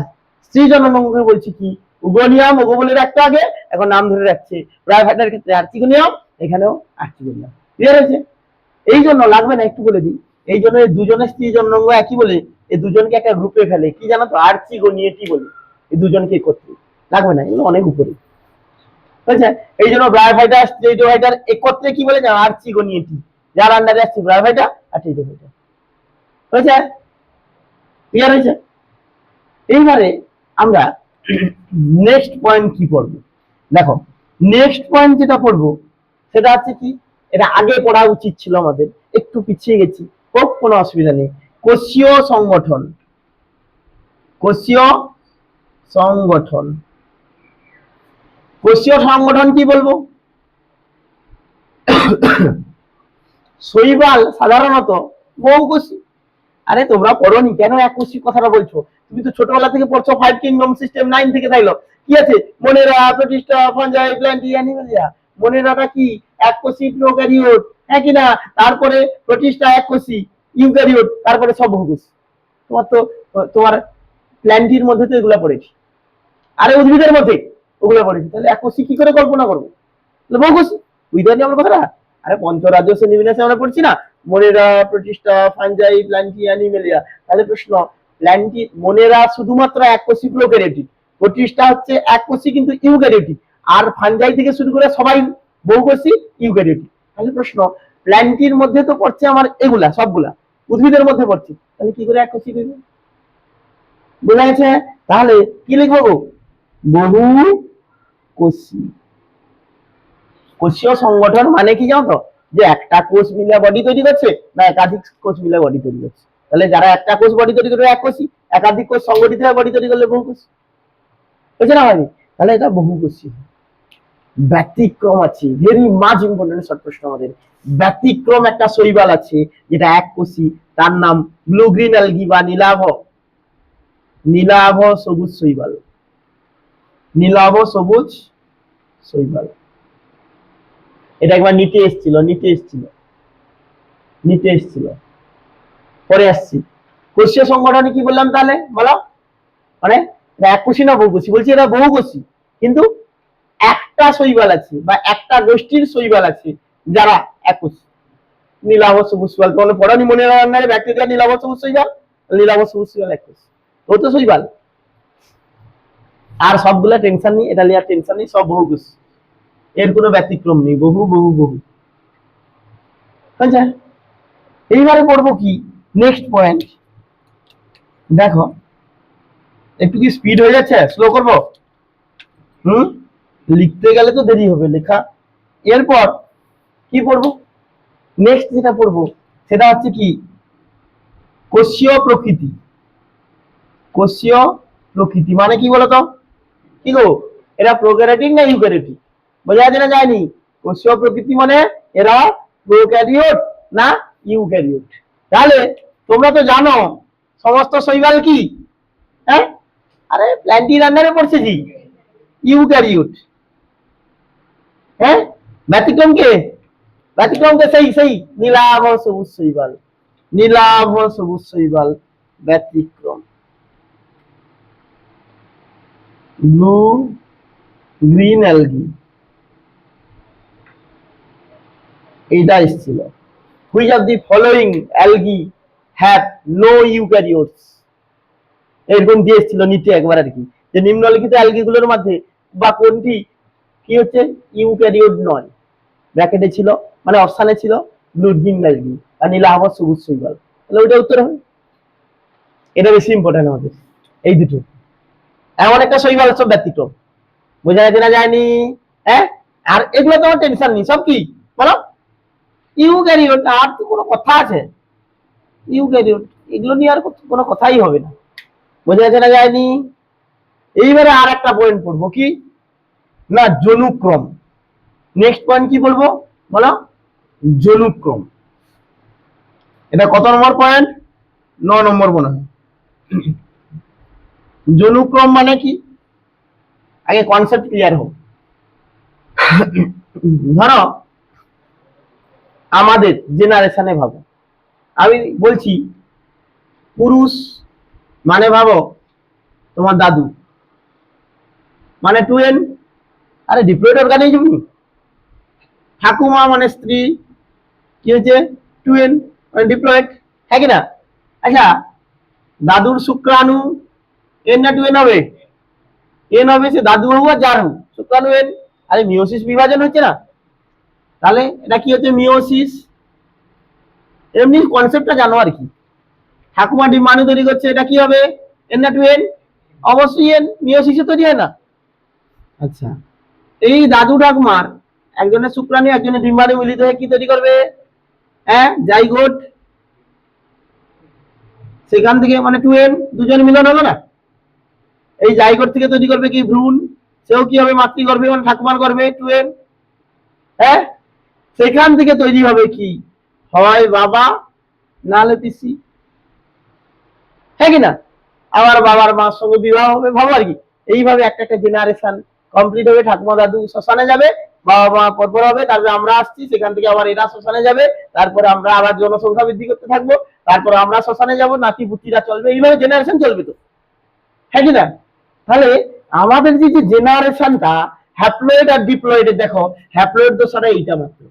স্ত্রী জননাঙ্গকে বলছি কি উগোনিয়াম, ওগো বলে রাখতে আগে, এখন নাম ধরে রাখছে। ব্রায়োফাইটার ক্ষেত্রে আর্চিগোনিয়াম, এখানেও আর্চিগোনিয়াম। ক্লিয়ার হয়েছে? এই জন্য লাগবে না, একটু বলে দিই, এই জন্য এই দুজনের স্ত্রী জননাঙ্গ একই বলে এই দুজনকে একটা গ্রুপে ফেলে, কি জানো তো, আর্চিগোনিয়েটি বলে এই দুজনকে একত্রে। লাগবে না, এগুলো অনেক উপরে। বুঝছে? এই জন্য ব্রায়োফাইটার টেরিডোফাইটার একত্রে কি বলে জানো, আর্চিগোনিয়েটি, যার আন্ডারে আসছে ব্রায়োফাইটা আর টেরিডোফাইটা। হয়েছে? ক্লিয়ার হয়েছে? এইবারে আমরা নেক্সট পয়েন্ট কি পড়ব, দেখো নেক্সট পয়েন্ট যেটা পড়ব সেটা হচ্ছে কি, এটা আগে পড়া উচিত ছিল আমাদের, একটু পিছিয়ে গেছি, হোক কোনো অসুবিধা নেই। কোষীয় সংগঠন, কোষীয় সংগঠন, কোষীয় সংগঠন কি বলবো? শৈবাল সাধারণত বহুকোষী। আরে তোমরা পড়োনি কেন এককোষী কথাটা বলছো? তুমি তো ছোটবেলা থেকে পড়ছো 5 কিংডম সিস্টেম, 9 থেকে তাইলো কি আছে, মনেরা, প্রোটিস্টা, ফাঞ্জাই, প্ল্যান্টি, অ্যানিমেলিয়া। মনেরাটা কি এককোষী প্রোক্যারিওট, হ্যাঁ কি না? তারপরে প্রোটিস্টা এককোষী, ইউক্যারিওট, তারপরে সব বহুকোষী। তোমার তো তোমার প্ল্যান্টির মধ্যে তো এগুলা পড়েছি, আরে উদ্ভিদের মধ্যে ওগুলা পড়েছি, তাহলে এককোষী কি করে কল্পনা করবো? বহুকোষী, বুঝতে পারছি আমার কথাটা? আরে পঞ্চরাজ্য শ্রেণীবিন্যাসে আমরা পড়ছি না, মনেরা, প্রোটিস্টা, ফাঞ্জাই, প্ল্যান্টি, অ্যানিমেলিয়া। তাহলে প্রশ্ন, প্ল্যান্টি মনেরা শুধুমাত্র এককোষী প্রোক্যারিওটিক, প্রোটিস্টা হচ্ছে এককোষী কিন্তু ইউক্যারিওটিক, আর ফাঞ্জাই থেকে শুরু করে সবাই বহুকোষী ইউক্যারিওটিক। তাহলে প্রশ্ন, প্ল্যান্টির মধ্যে তো পড়ছে আমার এগুলা সবগুলা, উদ্ভিদের মধ্যে পড়ছে, তাহলে কি করে এককোষী করবে? বোঝা গেছে? তাহলে কি লিখবো? বহু কোষী। কোষীয় সংগঠন মানে কি জানো তো, যে একটা কোষ মিলে বডি তৈরি করছে না একাধিক কোষ মিলে বডি তৈরি করছে। তাহলে যারা একটা কোষ বডি তৈরি করবে এককোষী, একাধিক কোষ সংগঠিত হয়ে বডি তৈরি করলে বহুকোষী। বুঝছে না হয়নি? তাহলে এটা বহুকোষী। ব্যতিক্রম আছে, ভেরি মাচ ইম্পর্টেন্ট শর্ট প্রশ্ন আমাদের। ব্যতিক্রম একটা শৈবাল আছে যেটা এককোষী, তার নাম ব্লু গ্রিন অ্যালগি বা নীলাভ, নীলাভ সবুজ শৈবাল, নীলাভ সবুজ শৈবাল। এটা একবার নিতে এসেছিল, নিতে এসেছিল, পরে আসছি। কোষীয় সংগঠনে কি বললাম তাহলে বলো? মানে এককোষী না বহুকোষী? বলছি এটা বহুকোষী, কিন্তু একটা শৈবাল আছে বা একটা গোষ্ঠীর শৈবাল আছে যারা এককোষী। নীলাভ সবুজ শৈবাল তোমরা পড়ানি, মনে রান্নারে ব্যাকটেরিয়া নীলাভ সবুজ শৈবাল, নীলাভ সবুজ শৈবাল এককোষী, ও তো শৈবাল। আর সবগুলা টেনশন নেই, এটা নিয়ে আর টেনশন নেই, সব বহুকোষী, এর কোনো ব্যতিক্রম নেই, বহু বহু বহু। আচ্ছা, এইবারে পড়বো কি নেক্সট পয়েন্ট, দেখো একটু কি স্পিড হয়ে যাচ্ছে, স্লো করবো? লিখতে গেলে তো দেরি হবে লেখা। এরপর কি পড়বো, নেক্সট যেটা পড়বো সেটা হচ্ছে কি কোষীয় প্রকৃতি। কোষীয় প্রকৃতি মানে কি বলতো? কি গো, এরা প্রোক্যারিওটিক না ইউক্যারিওটিক? বোঝা যাচ্ছে না যায়নি? কোষীয় প্রকৃতি মানে এরা প্রোক্যারিওট না ইউক্যারিওট? তাহলে তোমরা তো জানো সমস্ত শৈবাল কি, হ্যাঁ? আরে প্ল্যান্টির আন্ডারে পড়ছে জি, ইউক্যারিওট। হ্যাঁ, ব্যতিক্রম কে? ব্যতিক্রম কে? সেই সেই নীলাভ সবুজ শৈবাল, নীলাভ সবুজ শৈবাল ব্যতিক্রম। ব্লু গ্রিন অ্যালগি এইটা এসেছিল। Which of the following algae have no eukaryotes? এরকম দিয়ে এসেছিল নিচে একবার আর কি, যে নিম্নলিখিত অ্যালগি গুলোর মধ্যে বা কোনটি কি হচ্ছে ইউক্যারিওট নয়, ব্র্যাকেটে ছিল মানে অপশানে ছিল ব্লু গ্রিন অ্যালগি আর নীলাভ সবুজ শৈবাল। তাহলে ওইটা উত্তর হবে, এটা বেশি ইম্পর্টেন্ট আমাদের এই দুটো। এমন একটা শৈবাল সব ব্যতিক্রম। বোঝা যাচ্ছে না যায়নি? হ্যাঁ, আর এগুলো তোমার টেনশন নেই, সব কি বলো ইউক্যারিওট। আর তো কোনো কথা আছে? ইউক্যারিওট, এগুলো নিয়ে আর কোনো কথাই হবে না। বোঝা যাচ্ছে না যায়নি? এইবারে আর একটা পয়েন্ট পড়বো কি না, জনুক্রম। নেক্সট পয়েন্ট কি বলবো বলো, জনুক্রম। এটা কত নম্বর পয়েন্ট? 9 নম্বর মনে হয়। জনুক্রম মানে কি, আগে কনসেপ্ট ক্লিয়ার হোক। ধরো আমাদের জেনারেশনে ভাবো, আমি বলছি পুরুষ মানে ভাবো তোমার দাদু, মানে 2n, আরে ডিপ্লয়েড অর্গানিজম। ঠাকুমা মানে স্ত্রী, কি হচ্ছে 2n, মানে ডিপ্লয়েড, হ্যাঁ কি না? আচ্ছা, দাদুর শুক্রাণু n না 2n হবে? n হবে, সে দাদু হোক আর যার হোক, শুক্রাণু n। আরে মিওসিস বিভাজন হচ্ছে না, তাহলে এটা কি হচ্ছে মিওসিস। এমনি কনসেপ্টটা জানো আর কি। ঠাকুমা ডিম্বাণু তৈরি করছে, এটা কি হবে n না 2n? অবশ্যই n, মিওসিসে তৈরি হয় না। আচ্ছা, এই দাদু ঠাকুমার একজনের শুক্রাণু একজনের ডিম্বাণু মিলিত হয়ে কি তৈরি করবে? হ্যাঁ, জাইগোট। সেখান থেকে মানে 2n, দুজন মিলন হলো না। এই জাইগোট থেকে তৈরি করবে কি ভ্রূণ, সেও কি হবে মাতৃগর্ভে, মানে ঠাকুমার গর্ভে 2n। হ্যাঁ, সেখান থেকে তৈরি হবে কি, হয় বাবা নাহলে পিসি, হ্যাঁ কি না? আবার বাবার মার সঙ্গে বিবাহ হবে, ভাবো আর কি। এইভাবে একটা একটা জেনারেশন কমপ্লিট হবে। ঠাকুমা দাদু শ্মশানে যাবে, বাবা মা পরপর হবে, তারপরে আমরা আসছি, সেখান থেকে আবার এরা শ্মশানে যাবে, তারপরে আমরা আবার জনসংখ্যা বৃদ্ধি করতে থাকবো, তারপরে আমরা শ্মশানে যাবো, নাতি পুতিরা চলবে, এইভাবে জেনারেশন চলবে তো, হ্যাঁ কি না? তাহলে আমাদের যে জেনারেশনটা হ্যাপ্লয়েড আর ডিপ্লয়েড, দেখো হ্যাপ্লয়েড দশাটা এইটা মাত্র,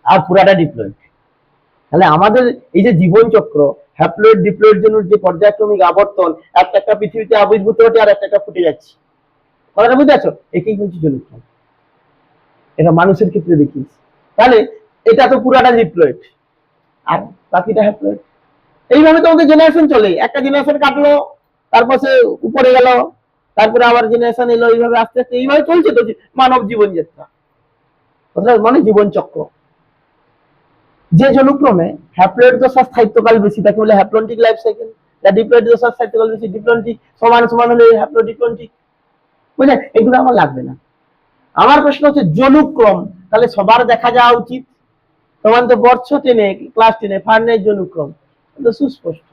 আর পুরাটা ডিপ্লয়েড। তাহলে আমাদের এই যে জীবন চক্র, হ্যাপ্লয়েড ডিপ্লয়েড জন্য যে পর্যায়ক্রমিক আবর্তন, একটা একটা পৃথিবীতে আবির্ভূত হতে আর একটা একটা ফুটে যাচ্ছে, কথাটা বুঝতে পারছো? একেই কিন্তু জনুক্রম। এটা মানুষের ক্ষেত্রে দেখিস। তাহলে এটা তো পুরাটা ডিপ্লয়েড আর বাকিটা হ্যাপ্লয়েড। এইভাবে তো আমাদের জেনারেশন চলে, একটা জেনারেশন কাটলো, তারপর সে উপরে গেল, তারপরে আবার জেনারেশন এলো, এইভাবে আস্তে আস্তে এইভাবে চলছে তো মানব জীবন যাত্রা, মানে জীবন চক্র। যে জনুক্রমে হ্যাপ্লয়েড দশার স্থায়িত্বকাল বেশি, তাকে বলে হ্যাপ্লন্টিক লাইফ সাইকেল। যা ডিপ্লয়েড দশার স্থায়িত্বকাল বেশি, ডিপ্লন্টিক। সমান সমান হলে হ্যাপ্লোডিপ্লন্টিক। বুঝলেন? এগুলো আমার লাগবে না। আমার প্রশ্ন হচ্ছে জনুক্রম, তাহলে সবার দেখা যাওয়া উচিত। তোমার তো বর্ষ 10-এ ক্লাস 10-এ ফার্নের জনুক্রম তো সুস্পষ্ট।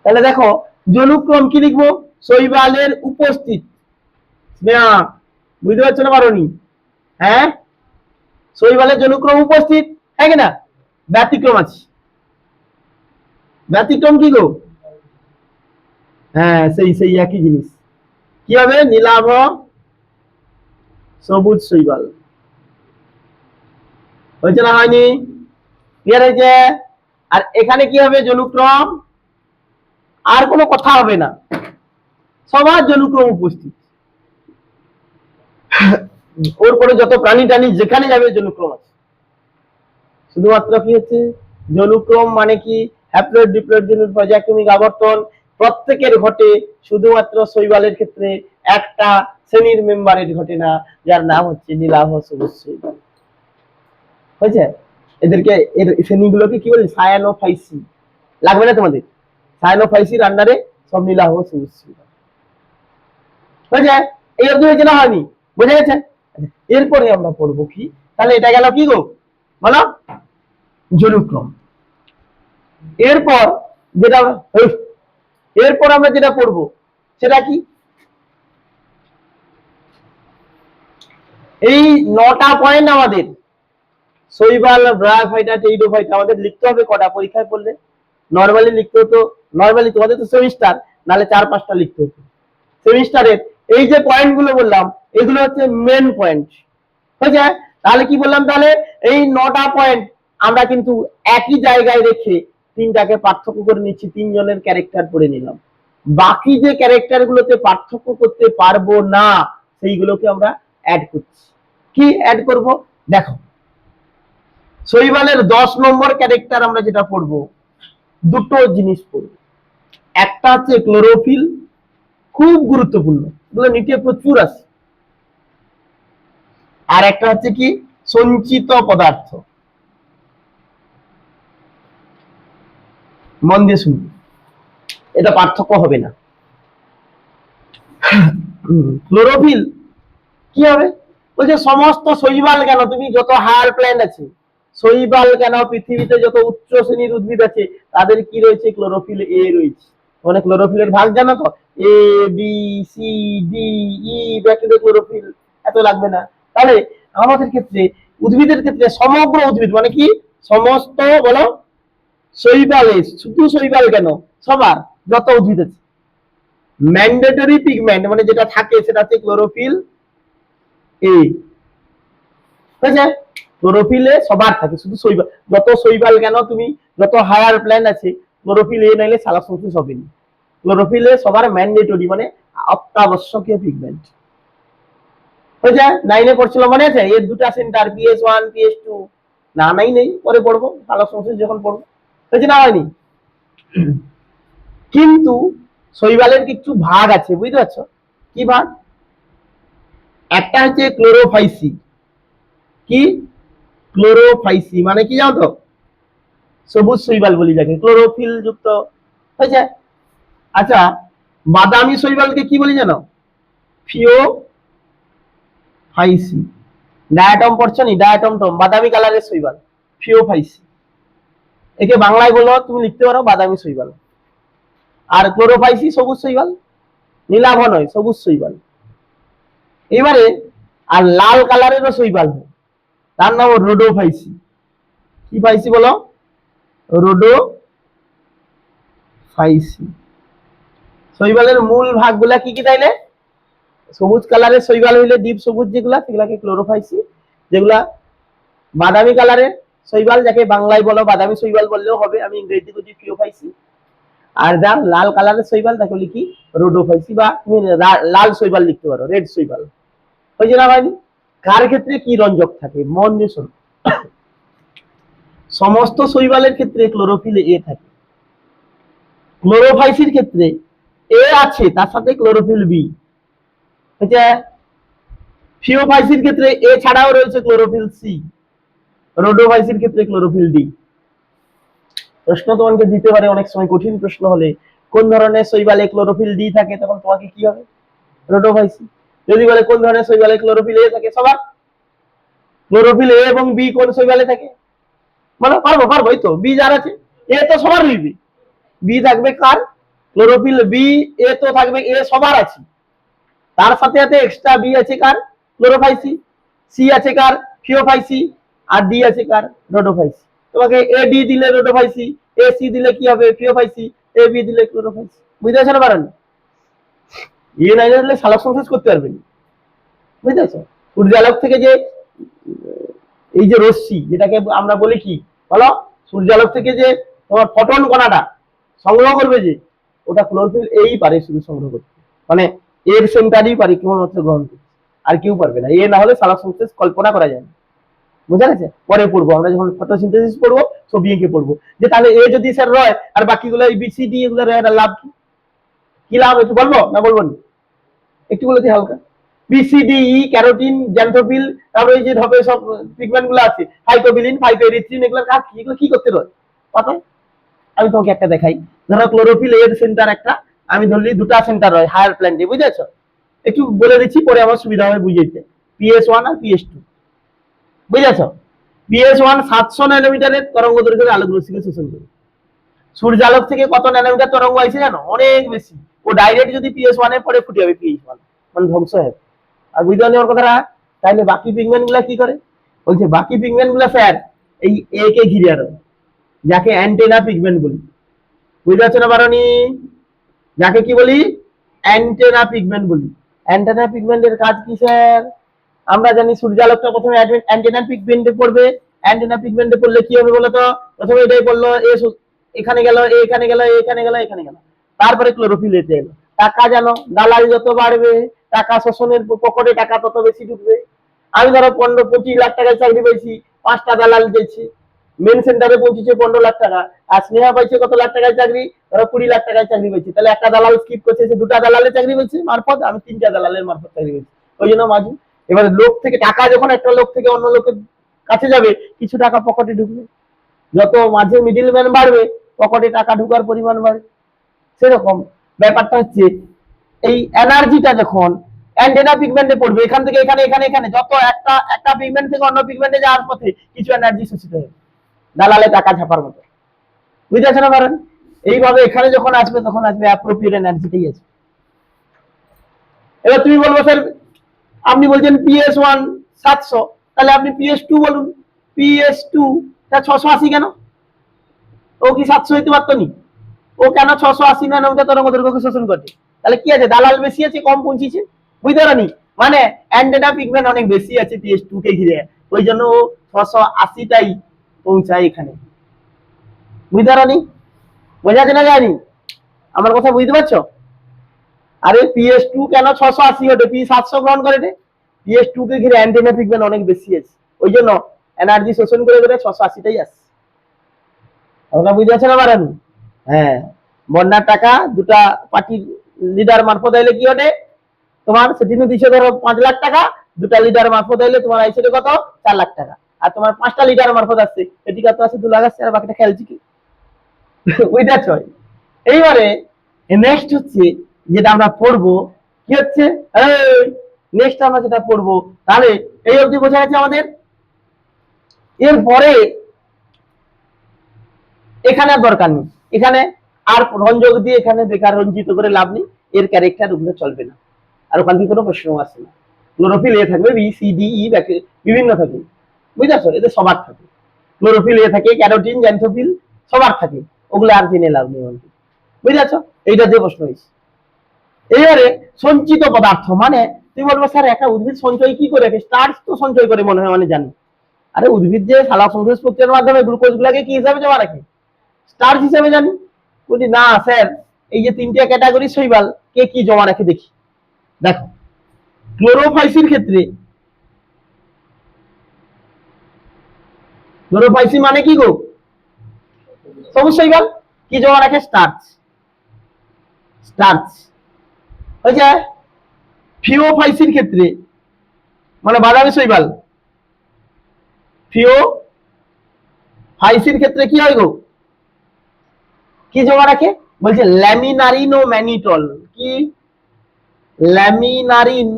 তাহলে দেখো জনুক্রম কি লিখবো, শৈবালের উপস্থিত। স্নেহা বুঝতে পারছো না পারোনি? হ্যাঁ, শৈবালের জনুক্রম উপস্থিত, হ্যাঁ কিনা? ব্যতিক্রম আছে, ব্যতিক্রম কি গো? হ্যাঁ, সেই সেই একই জিনিস। কি হবে? নীলাভ সবুজ শৈবাল। হয়েছে না হয়নি? ক্লিয়ার হয়েছে? আর এখানে কি হবে? জনুক্রম, আর কোনো কথা হবে না, সবার জনুক্রম উপস্থিত। ওর পরে যত প্রাণী টানি যেখানে যাবে জনুক্রম আছে। শুধুমাত্র কি হচ্ছে জনুক্রম মানে কি, হ্যাপ্লয়েড ডিপ্লয়েড জন্য পর্যায়ক্রমিক আবর্তন প্রত্যেকের ঘটে, শুধুমাত্র শৈবালের ক্ষেত্রে একটা শ্রেণীর মেম্বারের ঘটে না, যার নাম হচ্ছে নীলাভ সবুজ শৈবাল। হয়েছে? এদেরকে এর শ্রেণীগুলোকে কি বলে? সায়ানোফাইসি। লাগবে না তোমাদের? সায়ানোফাইসির আন্ডারে সব নীলাভ সবুজ শৈবাল। হয়েছে? এই অবধি হয়েছে না হয়নি? বোঝা গেছে? এরপরে আমরা পড়বো কি, তাহলে এটা গেল কি গো বলো, জনুক্রম। এরপর যেটা এরপর আমরা যেটা পড়বো সেটা কি, এই 9টা পয়েন্ট আমাদের শৈবাল, ব্রায়োফাইটা, টেরিডোফাইটা আমাদের লিখতে হবে। কটা পরীক্ষায় পড়লে নরমালি লিখতে হতো, নরমালি তোমাদের তো সেমিস্টার, নাহলে 4-5টা লিখতে হতো সেমিস্টারের। এই যে পয়েন্ট গুলো বললাম এগুলো হচ্ছে মেন পয়েন্ট। হয়েছে? তাহলে কি বললাম, তাহলে এই 9টা পয়েন্ট আমরা কিন্তু একই জায়গায় রেখে 3টাকে পার্থক্য করে নিচ্ছি, 3 জনের ক্যারেক্টার পড়ে নিলাম। বাকি যে ক্যারেক্টার গুলোতে পার্থক্য করতে পারবো না সেইগুলোকে আমরা অ্যাড করছি। কি অ্যাড করব? দেখো শৈবালের 10 নম্বর ক্যারেক্টার আমরা যেটা পড়বো, দুটো জিনিস পড়বো। একটা হচ্ছে ক্লোরোফিল, খুব গুরুত্বপূর্ণ, এগুলো নিচে প্রচুর আছে। আর একটা হচ্ছে কি সঞ্চিত পদার্থ। মন দিয়ে শুনবে, এটা পার্থক্য হবে না। ক্লোরোফিল কি হবে? বলছে সমস্ত শৈবাল কেন, তুমি যত হায়ার প্ল্যান্ট আছে, শৈবাল কেন, পৃথিবীতে যত উচ্চ শ্রেণীর উদ্ভিদ আছে তাদের কি রয়েছে? ক্লোরোফিল এ রয়েছে। মানে ক্লোরোফিলের ভাগ জানো তো? A B C D E, bacteria chlorophyll এত লাগবে না। তাহলে আমাদের ক্ষেত্রে, উদ্ভিদের ক্ষেত্রে, সমগ্র উদ্ভিদ মানে কি? সমস্ত বলো শৈবালে, শুধু শৈবাল কেন, সবার যত উদ্ভিদ আছে, ম্যান্ডেটরি পিগমেন্ট মানে যেটা থাকে সেটা হচ্ছে ক্লোরোফিল এ। বুঝেছে? ক্লোরোফিলে সবার থাকে, শুধু শৈবাল, যত শৈবাল কেন তুমি, যত হায়ার প্ল্যান্ট আছে, ক্লোরোফিল এ নাইলে সালোকসংশ্লেষ হবে না। ক্লোরোফিলে সবার ম্যান্ডেটরি মানে অত্যাবশ্যকীয় পিগমেন্ট। হয়েছে? 9 পড়ছিল মনে আছে? এর দুটা সেন্টার PS1 PS2, না নাই নেই, পরে পড়বো সালোকসংশ্লেষ যখন পড়বো। হয়েছে না হয়নি? কিন্তু শৈবালের কিছু ভাগ আছে, বুঝতে পারছো? কি ভাগ? একটা হচ্ছে ক্লোরোফাইসি। কি? ক্লোরোফাইসি মানে কি জানো তো? সবুজ শৈবাল বলি যাকে, ক্লোরোফিল যুক্ত। হয়েছে? আচ্ছা, বাদামি শৈবালকে কি বলি জানো? ফিওফাইসি। ডায়াটম পড়ছো নি? ডায়াটম টম, বাদামি কালারের শৈবাল, ফিওফাইসি। একে বাংলায় বলো, তুমি লিখতে পারো বাদামি শৈবাল। আর ক্লোরোফাইসি সবুজ শৈবাল, নীলাভ নয়, সবুজ শৈবাল। এবারে আর লাল কালারেরও শৈবাল হয়, তার নাম রোডোফাইসি। কি পাইছি বলো? রোডোফাইসি। শৈবালের মূল ভাগগুলা কি কি তাইলে? সবুজ কালারের শৈবাল হইলে ডিপ সবুজ যেগুলা, সেগুলাকে ক্লোরোফাইসি। যেগুলা বাদামি কালারের শৈবাল, যাকে বাংলায় বলো বাদামি শৈবাল বললেও হবে, আমি ইংরেজি বলছি ফিওফাইসি। আর যা লাল কালারের শৈবাল তাকে লিখি রোডোফাইসি, বা তুমি লাল শৈবাল লিখতে পারো, রেড শৈবাল। হয়েছে না ভাই? কার ক্ষেত্রে কি রঞ্জক থাকে? মন দিয়ে শোনো। সমস্ত শৈবালের ক্ষেত্রে ক্লোরোফিল এ থাকে। ক্লোরোফাইসির ক্ষেত্রে এ আছে, তার সাথে ক্লোরোফিল বি। হচ্ছে? ফিওফাইসির ক্ষেত্রে এ ছাড়াও রয়েছে ক্লোরোফিল সি। রোডোফাইসির ক্ষেত্রে ক্লোরোফিল ডি। প্রশ্ন তোমাকে দিতে পারে অনেক সময়, কঠিন প্রশ্ন হলে, কোন ধরনের শৈবালে ক্লোরোফিল ডি থাকে, তখন তোমাকে কি হবে? রোডোফাইসি। যদি বলে কোন ধরনের শৈবালে ক্লোরোফিল এ থাকে, সবার ক্লোরোফিল এ এবং বি কোন শৈবালে থাকে? মানে পারবো পারবো, এই তো বি যার আছে, এ তো সবার রইবে, বি থাকবে কার? Chlorophyll B. এ তো থাকবে, এ সবার আছে, তার সাথে সাথে এক্সট্রা বি আছে কার? ক্লোরোফাইসি। সি আছে কার? ফিওফাইসি। আর ডি আছে কার? রোডোফাইসি। তোমাকে এ ডি দিলে রোডোফাইসি, এ সি দিলে কি হবে? ফিওফাইসি, এ বি দিলে ক্লোরোফাইসি। বুঝতে পারছো না পারেন? এ নাই দিলে সালোকসংশ্লেষ করতে পারবেন, বুঝতে পারছো? সূর্যালোক থেকে যে এই যে রশ্মি, যেটাকে আমরা বলি কি বলো, সূর্যালোক থেকে যে তোমার ফটন কণাটা সংগ্রহ করবে, যে ওটা ক্লোরোফিল এই পারে শুধু সংগ্রহ করতে, মানে এর সেন্টারই পারে কেবলমাত্র গ্রহণ করতে, আর কেউ পারবে না। এ না হলে সালোকসংশ্লেষ কল্পনা করা যায় না। বুঝা গেছে? পরে পড়বো আমরা, যখন ফটোসিনথেসিস পড়বো, ছবি এঁকে পড়বো, যে তাহলে এ যদি স্যার রয় আর বাকিগুলো বি সি ডি এগুলো রয়, লাভ কি? কি লাভ একটু বলবো না বলবো না? একটু বলে দিই হালকা। বিসিডিই, ক্যারোটিন, জ্যান্থোফিল, তারপরে এই যে ধবে সব পিগমেন্ট গুলো আছে, ফাইটোবিলিন, ফাইটোএরিথ্রিন, এগুলো কাজ কি? এগুলো কি করতে রয় পাতায়? আমি তোমাকে একটা দেখাই। ধরো ক্লোরোফিল এর সেন্টার একটা, আমি ধরলি দুটা সেন্টার হয় হায়ার প্ল্যান্টে, বুঝেছো? একটু বলে দিচ্ছি, পরে আমার সুবিধা হবে বুঝাইতে। PS1 আর PS2, বুঝেছো? PS1 700 ন্যানোমিটারের তরঙ্গ দৈর্ঘ্যের আলোক রশ্মিকে শোষণ করে। সূর্যালোক থেকে কত ন্যানোমিটার তরঙ্গ আইছে জানো? অনেক বেশি। ও ডাইরেক্ট যদি PS1 এ পড়ে ফুটে যাবে, PS1 মানে ধ্বংস হয়ে যাবে। আর বুঝতে পারলি আমার কথাটা? তাইলে বাকি পিগমেন্ট গুলা কি করে? বলছে বাকি পিগমেন্ট গুলা স্যার এই এ কে ঘিরে রয়, যাকে অ্যান্টেনা পিগমেন্ট বলি। বুঝতে পারছো না পারোনি? যাকে কি বলি? অ্যান্টেনা পিগমেন্ট বলি। অ্যান্টেনা পিগমেন্টের কাজ কি স্যার? আমরা জানি সূর্যালোকটা প্রথমে অ্যান্টেনা পিগমেন্টে পড়বে। অ্যান্টেনা পিগমেন্টে পড়লে কি হবে বলো তো? প্রথমে এটাই পড়লো, এখানে গেল, এখানে গেল, এখানে গেল, এখানে গেল, তারপরে ক্লোরোফিল এতে এলো। টাকা জানো, দালাল যত বাড়বে, টাকা শোষণের পকেটে টাকা তত বেশি ঢুকবে। আমি ধরো 15-25 লাখ টাকায় চাকরি পেয়েছি, 5টা দালাল দিয়েছি, মেন সেন্টারে পৌঁছেছে 15 লাখ টাকা, আর স্নেহা পাইছে কত লাখ টাকায় চাকরি? ধরো 20 লাখ টাকায় চাকরি পেয়েছি, তাহলে একটা দালাল স্কিপ করছে, সে 2টা দালালের চাকরি পেয়েছে মারফত, আমি 3টা দালালের মারফত চাকরি পেয়েছি। ওই জন্য মাঝি। এবারে লোক থেকে টাকা যখন একটা লোক থেকে অন্য লোকের কাছে যাবে, কিছু টাকা পকেটে ঢুকবে। যত মাঝে মিডিল ম্যান বাড়বে, পকেটে টাকা ঢুকার পরিমাণ বাড়বে। সেরকম ব্যাপারটা হচ্ছে, এই এনার্জিটা যখন অ্যান্টেনা পিগমেন্টে পড়বে, এখান থেকে এখানে এখানে এখানে যত একটা একটা পিগমেন্ট থেকে অন্য পিগমেন্টে যাওয়ার পথে কিছু এনার্জি শোষিত হবে, দালালে টাকা ছাপার মতো। বুঝতে পারছেন না পারেন? এইভাবে এখানে যখন আসবে তখন আসবে অ্যাপ্রোপ্রিয়েট এনার্জিটাই আসবে। এবার তুমি বলবো স্যার আপনি বলছেন PS1 700, তাহলে আপনি PS2 বলুন। PS2 তা 680 কেন? ও কি 700 হইতে পারতো নি? ও কেন 680 ন্যানোমিটার তরঙ্গ দৈর্ঘ্যকে শোষণ করছে? তাহলে কি আছে, দালাল বেশি আছে কম পৌঁছিছে? বুঝতে পারি মানে অ্যান্টেনা পিগমেন্ট অনেক বেশি আছে PS2 কে ঘিরে, ওই জন্য ও 680টাই পৌঁছায় এখানে। বুঝতে পারি? বোঝা যাচ্ছে না যায়নি? আমার কথা বুঝতে পারছো? আরে PS2 কেন 680 ওঠে, P700 গ্রহণ করে রে? PS2 কে ঘিরে অ্যান্টেনা পিগমেন্ট অনেক বেশি আছে, ওই জন্য এনার্জি শোষণ করে করে 680টাই আসছে। আপনারা বুঝতে পারছেন না পারেন? হ্যাঁ, বন্যার টাকা দুটা পার্টির লিডার মারফত আইলে কি হবে তোমার, সেটি দিচ্ছে ধরো 5 লাখ টাকা, দুটা লিডার মারফত আইলে তোমার আইছে কত 4 লাখ টাকা, আর তোমার 5টা লিডার মারফত আসছে এটি কত আছে 2 লাখ আসছে, আর বাকিটা খেলছি কি? বুঝতে পারছো? এইবারে নেক্সট হচ্ছে যেটা আমরা পড়বো, কি হচ্ছে নেক্সট আমরা যেটা পড়বো, তাহলে এই অবধি বোঝা গেছে আমাদের। এরপরে এখানে আর দরকার নেই, এখানে আর রঞ্জক দিয়ে এখানে বেকার রঞ্জিত করে লাভ নেই, এর ক্যারেক্টার ওগুলো চলবে না, আর ওখান থেকে কোনো প্রশ্ন আসে না। ক্লোরোফিল এ থাকবে, BCDE বিভিন্ন থাকবে, বুঝতে পারছো? এদের সবার থাকে, ক্লোরোফিল এ থাকে, ক্যারোটিন, জ্যান্থোফিল সবার থাকে, ওগুলো আর জেনে লাভ নেই। বুঝতে পারছো? এইটা যে প্রশ্ন হয়েছে। এবারে সঞ্চিত পদার্থ মানে তুমি বলবো স্যার একটা উদ্ভিদ সঞ্চয় কি করে রাখে? স্টার্চ তো সঞ্চয় করে মনে হয় মানে জানি। আরে উদ্ভিদ যে সালোক সংশ্লেষ প্রক্রিয়ার মাধ্যমে গ্লুকোজ গুলাকে কি হিসাবে জমা রাখে? স্টার্চ হিসাবে জানি। বলি না স্যার, এই যে 3টে ক্যাটাগরি শৈবাল কে কি জমা রাখে দেখি। দেখো ক্লোরোফাইসির ক্ষেত্রে, ক্লোরোফাইসি মানে কি গো? সবুজ শৈবাল কি জমা রাখে? স্টার্চ। স্টার্চ হয়ে যায়। ফিওফাইসির ক্ষেত্রে মানে বাদামি শৈবাল, ফিওফাইসির ক্ষেত্রে কি হয় গো? কি জমা রাখে? বলছে ল্যামিনারিন ও ম্যানিটল। কি? ল্যামিনারিন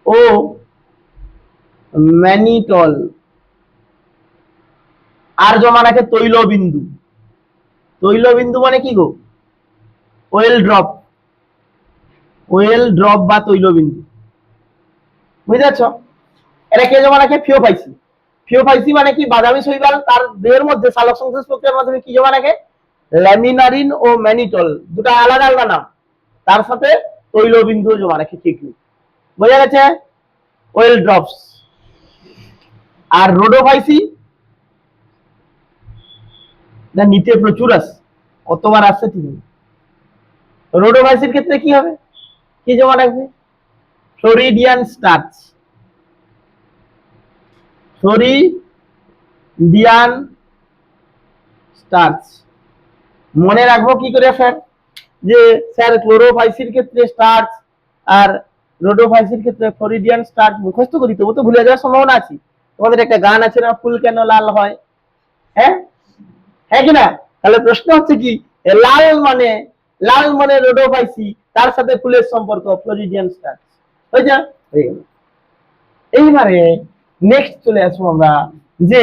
ও ম্যানিটল। আর জমা রাখে তৈলবিন্দু। তৈলবিন্দু মানে কি গো? Oil drop. ওয়েল ড্রপ বা তৈলবিন্দু। বুঝতে পারছো? এটা কে জমা রাখে? ফিওফাইসি। ফিওফাইসি মানে কি? বাদামি শৈবাল তার দেহের মধ্যে সালোক সংশ্লেষ প্রক্রিয়ার মাধ্যমে কি জমা রাখে? ল্যামিনারিন ও ম্যানিটল, দুটো আলাদা আলাদা নাম, তার সাথে তৈলবিন্দু জমা রাখে। ঠিক বোঝা গেছে? Well drops. আর রোডোফাইসি না, নিচে প্রচুর আছে, কতবার আসছে ঠিক নেই। রোডোফাইসির ক্ষেত্রে কি হবে? কি জমা রাখবে? Floridian starch. ফ্লোরিডিয়ান স্টার্চ মনে রাখবো কি করে স্যার? যে স্যার ক্লোরোফাইসির ক্ষেত্রে স্টার্চ আর রোডোফাইসির ক্ষেত্রে ফ্লোরিডিয়ান স্টার্চ মুখস্থ করি, তবু তো ভুলে যাওয়ার সম্ভাবনা আছে। তোমাদের একটা গান আছে না, ফুল কেন লাল হয়? হ্যাঁ, হ্যাঁ কিনা? তাহলে প্রশ্ন হচ্ছে কি, লাল মানে রোডোফাইসি, তার সাথে ফুলের সম্পর্ক ফ্লোরিডিয়ান স্টার্চ। হয়ে গেল। এইবারে নেক্সট চলে আসবো আমরা, যে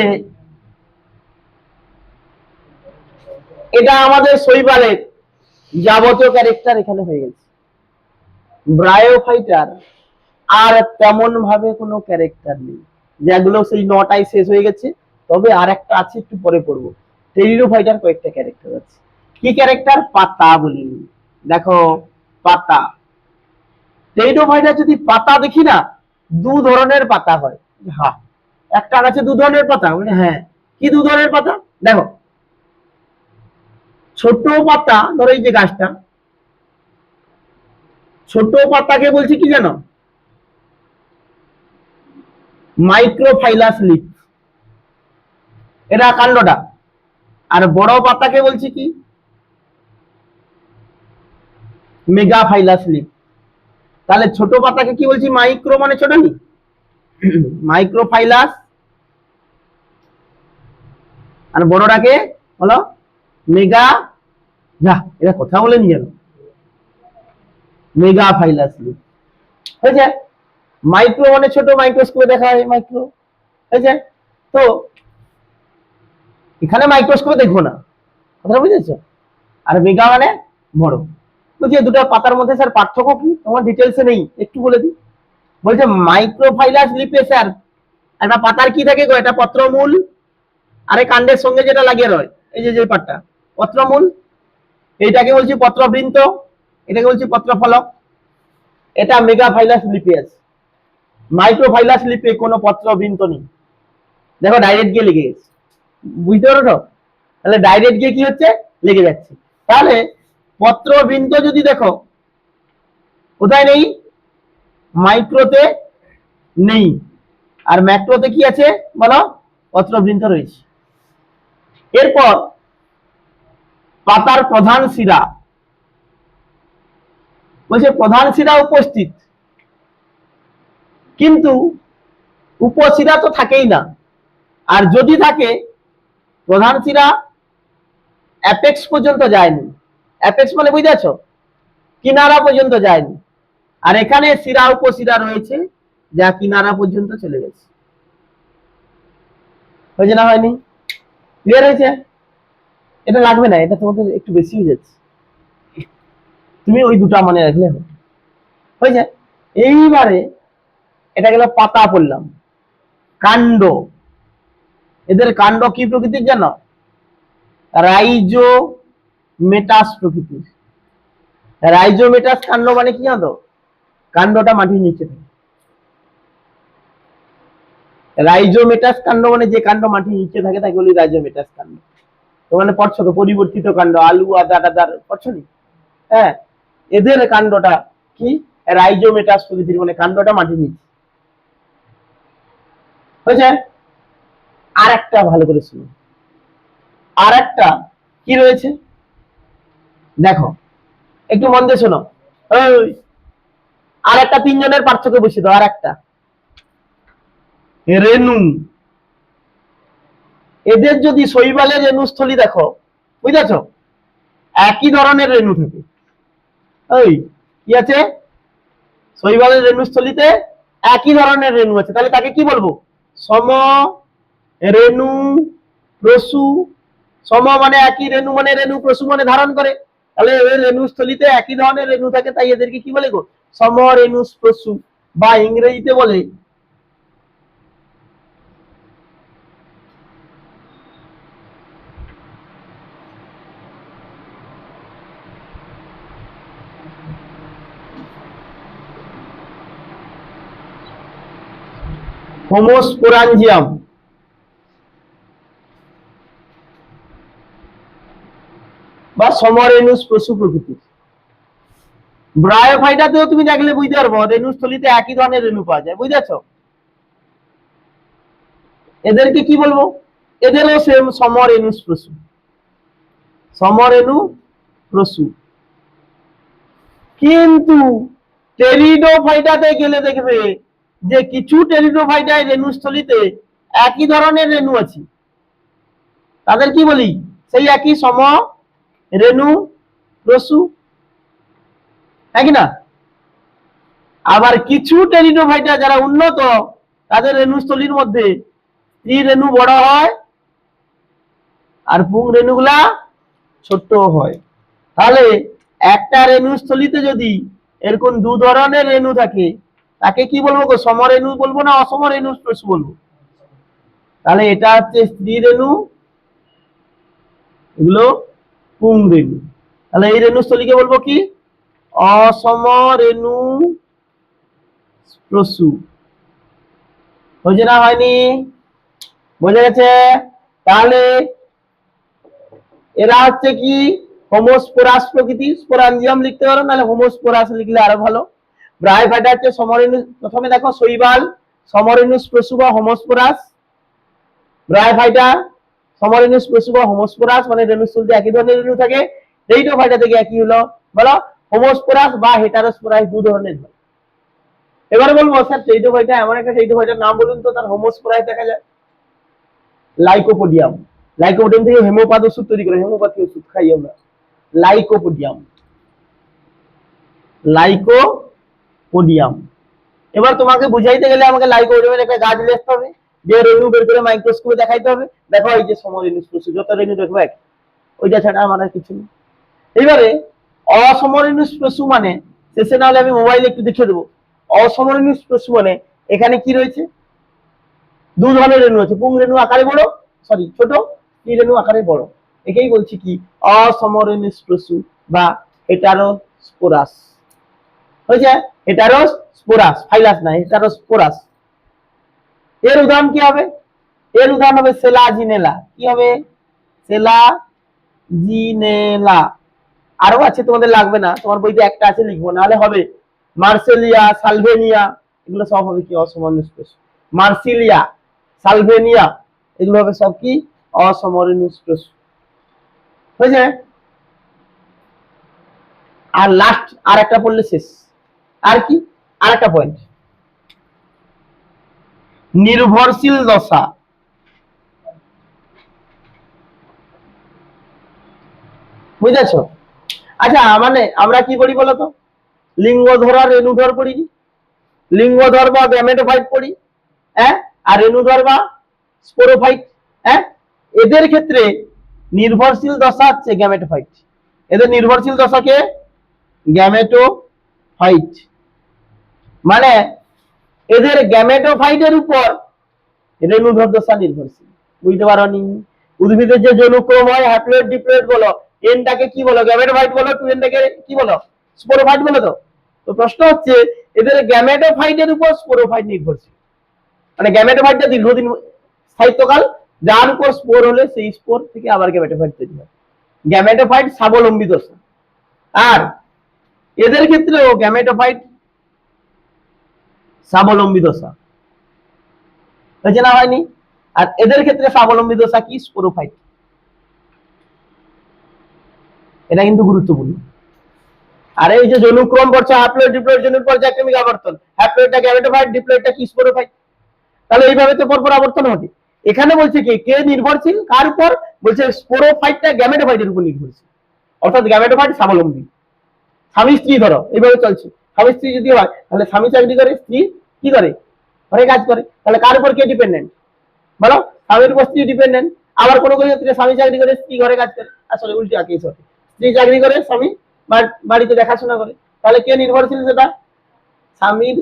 এটা আমাদের শৈবালের যাবতীয় ক্যারেক্টার এখানে হয়ে গেছে। ব্রায়োফাইটার আর তেমন ভাবে কোনো ক্যারেক্টার নেই, যেগুলো সেই 9টায় শেষ হয়ে গেছে। তবে আর একটা আছে, একটু পরে পড়বো। টেরিডোফাইটার কয়েকটা ক্যারেক্টার আছে। কি ক্যারেক্টার? পাতা বলি। দেখো পাতা, টেরিডোফাইটার যদি পাতা দেখি না, 2 ধরনের পাতা হয়। হ্যাঁ, একটা গাছে 2 ধরনের পাতা, মানে হ্যাঁ, কি 2 ধরনের পাতা? দেখো ছোট পাতা, ধরো এই যে গাছটা, ছোট পাতাকে বলছি কি জানো? মাইক্রোফাইলাস লিফ, এটা কাণ্ডটা। আর বড় পাতাকে বলছি কি? মেগাফাইলাস লিফ। তাহলে ছোট পাতাকে কি বলছি? মাইক্রো মানে ছোট নি, মাইক্রোফাইলাস। আর বড়টাকে বলো মেগা। যা, এটা কথা বলে নিয়ে গেল। মেগাফাইলাস লিপ হয়েছে। মাইক্রো মানে ছোট, মাইক্রোস্কোপে দেখা হয় মাইক্রো হয়েছে। তো এখানে মাইক্রোস্কোপে দেখবো না, কথাটা বুঝেছো? আর মেগা মানে বড়। বলছি দুটো পাতার মধ্যে স্যার পার্থক্য কি, তোমার ডিটেলসে নেই, একটু বলে দিই। বলছে মাইক্রোফাইলাস লিপে স্যার একটা পাতার কি থাকে গো, এটা পত্রমূল, আরে কাণ্ডের সঙ্গে যেটা লাগিয়ে রয়, এই যে পাটটা পত্রমূল, এইটাকে বলছি পত্রবৃন্ত, এটাকে বলছি পত্রফলক। এটা মেগাফাইলাস লিপে আছে। মাইক্রোফাইলাস লিপে কোনো পত্রবৃন্ত নেই। দেখো ডাইরেক্ট গিয়ে লেগে গেছে, বুঝতে পারো তো? তাহলে ডাইরেক্ট গিয়ে কি হচ্ছে, লেগে যাচ্ছে। তাহলে পত্রবৃন্ত যদি দেখো কোথায় নেই, মাইক্রোতে নেই, আর ম্যাক্রোতে কি আছে বলো, পত্রবৃন্ত রয়েছে। এরপর পাতার প্রধান শিরা, বলছে প্রধান শিরা উপস্থিত, কিন্তু উপশিরা তো থাকেই না, আর যদি থাকে প্রধান শিরা অ্যাপেক্স পর্যন্ত যায়নি। অ্যাপেক্স মানে বুঝেছ, কিনারা পর্যন্ত যায়নি, আর এখানে শিরা উপশিরা রয়েছে যা কিনারা পর্যন্ত চলে গেছে। হয়েছে না হয়নি? ক্লিয়ার হয়েছে? এটা লাগবে না, এটা তোমাদের একটু বেশি হয়ে যাচ্ছে, তুমি ওই দুটা মনে রাখলে হয়েছে। এইবারে এটা গেল পাতা পড়লাম। কাণ্ড, এদের কাণ্ড কি প্রকৃতির জানো? রাইজো মেটাস প্রকৃতির। রাইজো মেটাস কাণ্ড মানে কি জানো? কাণ্ডটা মাটির নিচে থাকে। রাইজোমেটাস কাণ্ড মানে যে কাণ্ড মাটির নিচে থাকে তাকে বলি রাইজোমেটাস কাণ্ড। তো মানে পড়ছো তো, পরিবর্তিত কাণ্ড, আলু আদা টাদার পড়ছো নি? হ্যাঁ, এদের কাণ্ডটা কি রাইজোমেটাস প্রকৃতির, মানে কাণ্ডটা মাটির নিচে হয়েছে। আর একটা ভালো করে শুনো, আর একটা কি রয়েছে দেখো, একটু মন দিয়ে শোনো। আর একটা তিনজনের পার্থক্য বসিয়ে দাও। আর একটা রেণু, এদের যদি শৈবালের রেণুস্থলী দেখো, বুঝেছ, একই ধরনের রেণু থাকে। ওই কি আছে, শৈবালের রেণুস্থলীতে একই ধরনের রেণু আছে, তাহলে তাকে কি বলবো? সম রেণু প্রসূ। সম মানে একই, রেণু মানে রেণু, প্রসূ মানে ধারণ করে। তাহলে রেণুস্থলীতে একই ধরনের রেণু থাকে, তাই এদেরকে কি বলে গো? সম রেণু প্রসূ, বা ইংরেজিতে বলে হোমোস্পোরাঞ্জিয়াম। বা সমরেণুস প্রসূ প্রকৃতির। ব্রায়োফাইটাতেও তুমি দেখলে বুঝতে পারবো, রেণুস্থলীতে একই ধরনের রেণু পাওয়া যায়, বুঝেছ? এদেরকে কি বলবো? এদেরও সেম সমরেণুস প্রসূ, সমরেণু প্রসূ। কিন্তু টেরিডোফাইটাতে গেলে দেখবে যে কিছু টেরিডোফাইটায় রেণুস্থলীতে একই ধরনের রেণু আছে, তাদের কি বলি? সেই একই সম রেণু প্রসূ, হ্যাঁ কি না? আবার কিছু টেরিডোফাইটা যারা উন্নত, তাদের রেণুস্থলীর মধ্যে স্ত্রী রেণু বড় হয় আর পুং রেণুগুলা ছোট হয়। তাহলে একটা রেণুস্থলীতে যদি এরকম দু ধরনের রেণু থাকে, তাকে কি বলবো গো? সমরেণু বলবো না অসম রেণু প্রসূ বলবো? তাহলে এটা হচ্ছে স্ত্রী রেণু, এগুলো পুং রেণু। তাহলে এই রেণুস্থলীকে বলবো কি? অসম রেণু প্রসূ। হয়েছে না হয়নি? বোঝা গেছে? তাহলে এরা হচ্ছে কি হোমোস্পোরাস প্রকৃতি। স্পোরাঞ্জিয়াম লিখতে পারো, নাহলে হোমোস্পোরাস লিখলে আরো ভালো। ব্রায়োফাইটা হচ্ছে সমরেণু, প্রথমে দেখো শৈবাল সমরেণুস প্রসূ বা হোমোস্পোরাস। ব্রায়োফাইটা সমরেণুস প্রসূ বা হোমোস্পোরাস, মানে রেণুস্থলীতে একই ধরনের রেণু থাকে। টেরিডোফাইটা থেকে একই হলো, বলো হোমোস্পোরাস বা হেটারোস্পোরাস, দু ধরনের হয়। এবারে বলবো স্যার টেরিডোফাইটা এমন একটা টেরিডোফাইটার নাম বলুন তো তার হোমোস্পোরাস দেখা যায়। লাইকোপোডিয়াম। লাইকোপোডিয়াম থেকে হেমোপাত ওষুধ তৈরি করে, হেমোপ্যাথি ওষুধ খাই আমরা, লাইকোপোডিয়াম। লাইকোপোডিয়াম। এবার তোমাকে বুঝাইতে গেলে আমাকে লাইকোপোডিয়ামের একটা গাছ লিখতে হবে, দিয়ে রেণু বের করে মাইক্রোস্কোপে দেখাইতে হবে, দেখো এই যে সমরেণু স্পর্শ, যত রেণু দেখবে ওইটা ছাড়া আমার আর কিছু নেই। এইবারে অসমরেণু স্পর্শু মানে, শেষে না হলে আমি মোবাইলে একটু দেখে দেবো, অসমরেণু স্পর্শু মানে এখানে কি রয়েছে, দু ধরনের রেণু আছে, পুং রেণু আকারে বড়, সরি ছোট, স্ত্রী রেণু আকারে বড়, একেই বলছি কি অসমরেণু স্পর্শু বা হেটারোস্পোরাস। হয়েছে, হেটারোস্পোরাস, ফাইলাস না, হেটারোস্পোরাস। এর উদাহরণ কি হবে, এর উদাহরণ হবে সেলাজিনেলা। কি হবে, সেলাজিনেলা। আরো আছে, তোমাদের লাগবে না, তোমার বইতে একটা আছে, লিখবো নাহলে হবে। মার্সেলিয়া, সালভেনিয়া, এগুলো সব হবে কি অসমরেণু স্পর্শু। মার্সিলিয়া, সালভেনিয়া, এগুলো হবে সব কি অসমরেণু স্পর্শু। হয়েছে। আর লাস্ট আর একটা পড়লে শেষ। আর কি, আর একটা পয়েন্ট, নির্ভরশীল দশা। বুঝেছ? আচ্ছা, মানে আমরা কি করি বলতো, লিঙ্গধর আর রেণুধর পড়ি, লিঙ্গধর বা গ্যামেটোফাইট পড়ি, হ্যাঁ, আর রেণুধর বা স্পোরোফাইট, হ্যাঁ। এদের ক্ষেত্রে নির্ভরশীল দশা হচ্ছে গ্যামেটোফাইট, এদের নির্ভরশীল দশাকে গ্যামেটোফাইট, মানে এদের গ্যামেটোফাইটের উপর রেণুধর দশা নির্ভরশীল। বুঝতে পারোনি? উদ্ভিদের যে যৌনক্রম হয়, হ্যাপ্লয়েড ডিপ্লয়েড বলো, এনটাকে কি বলো, গ্যামেটোফাইট বলো, টু এনটাকে কি বলো, স্পোরোফাইট বলো। তো প্রশ্ন হচ্ছে এদের গ্যামেটোফাইটের উপর স্পোরোফাইট নির্ভরশীল, মানে গ্যামেটোফাইটটা দীর্ঘদিন স্থায়িত্বকাল, যার উপর স্পোর হলে সেই স্পোর থেকে আবার গ্যামেটোফাইট তৈরি হয়, গ্যামেটোফাইট স্বাবলম্বী দশা। আর এদের ক্ষেত্রেও গ্যামেটোফাইট স্বাবলম্বী দশা, হয়েছে না হয়নি? আর এদের ক্ষেত্রে স্বাবলম্বী দশা কি, স্পোরোফাইট। এটা কিন্তু গুরুত্বপূর্ণ। আর এই যে যৌনক্রম পড়ছে, হ্যাপ্লয়েড ডিপ্লয়েড জন্য পর্যায়ক্রমিক আবর্তন, হ্যাপ্লয়েডটা গ্যামেটোফাইট, ডিপ্লয়েডটা কি, স্পোরোফাইট। তাহলে এইভাবে তো পরপর আবর্তন হবে। এখানে বলছে কি, কে নির্ভরশীল কার উপর, বলছে স্পোরোফাইটটা গ্যামেটোফাইটের উপর নির্ভরশীল, অর্থাৎ গ্যামেটোফাইট স্বাবলম্বী। স্বামী স্ত্রী ধরো এইভাবে চলছে, স্বামী স্ত্রী যদি হয় তাহলে স্বামী চাকরি করে, স্ত্রী কি করে, ঘরে কাজ করে, তাহলে কার উপর কে ডিপেন্ডেন্ট বলো, স্বামীর উপর স্ত্রী ডিপেন্ডেন্ট। আবার কোনো কোনো ক্ষেত্রে স্বামী চাকরি করে, স্ত্রী ঘরে কাজ করে, আসলে উল্টে কেস হবে, স্ত্রী চাকরি করে, স্বামী বাড়িতে দেখাশোনা করে, তাহলে কে নির্ভরশীল, সেটা স্বামীর,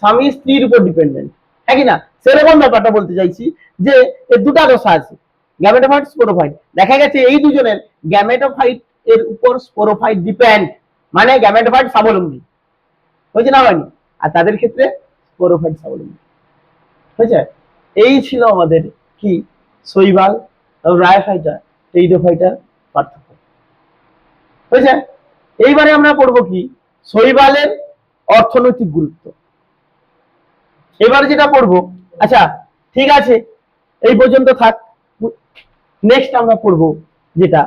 স্বামী স্ত্রীর উপর ডিপেন্ডেন্ট, হ্যাঁ কি না? সেরকম ব্যাপারটা বলতে চাইছি যে এর দুটা দশা আছে, গ্যামেটোফাইট, স্পোরোফাইট। দেখা গেছে এই দুজনের গ্যামেটোফাইট এর উপর স্পোরোফাইট ডিপেন্ড, মানে গ্যামেটোফাইট স্বাবলম্বী, হয়েছে না হয়নি? আর তাদের ক্ষেত্রে স্পোরোফাইট স্বাবলম্বী, হয়েছে। এই ছিল আমাদের কি শৈবাল রায়োফাইটা টেরিডোফাইটার পার্থক্য, হয়েছে। এইবারে আমরা পড়বো কি শৈবালের অর্থনৈতিক গুরুত্ব। এবারে যেটা পড়বো, আচ্ছা ঠিক আছে, এই পর্যন্ত থাক। নেক্সট আমরা পড়বো যেটা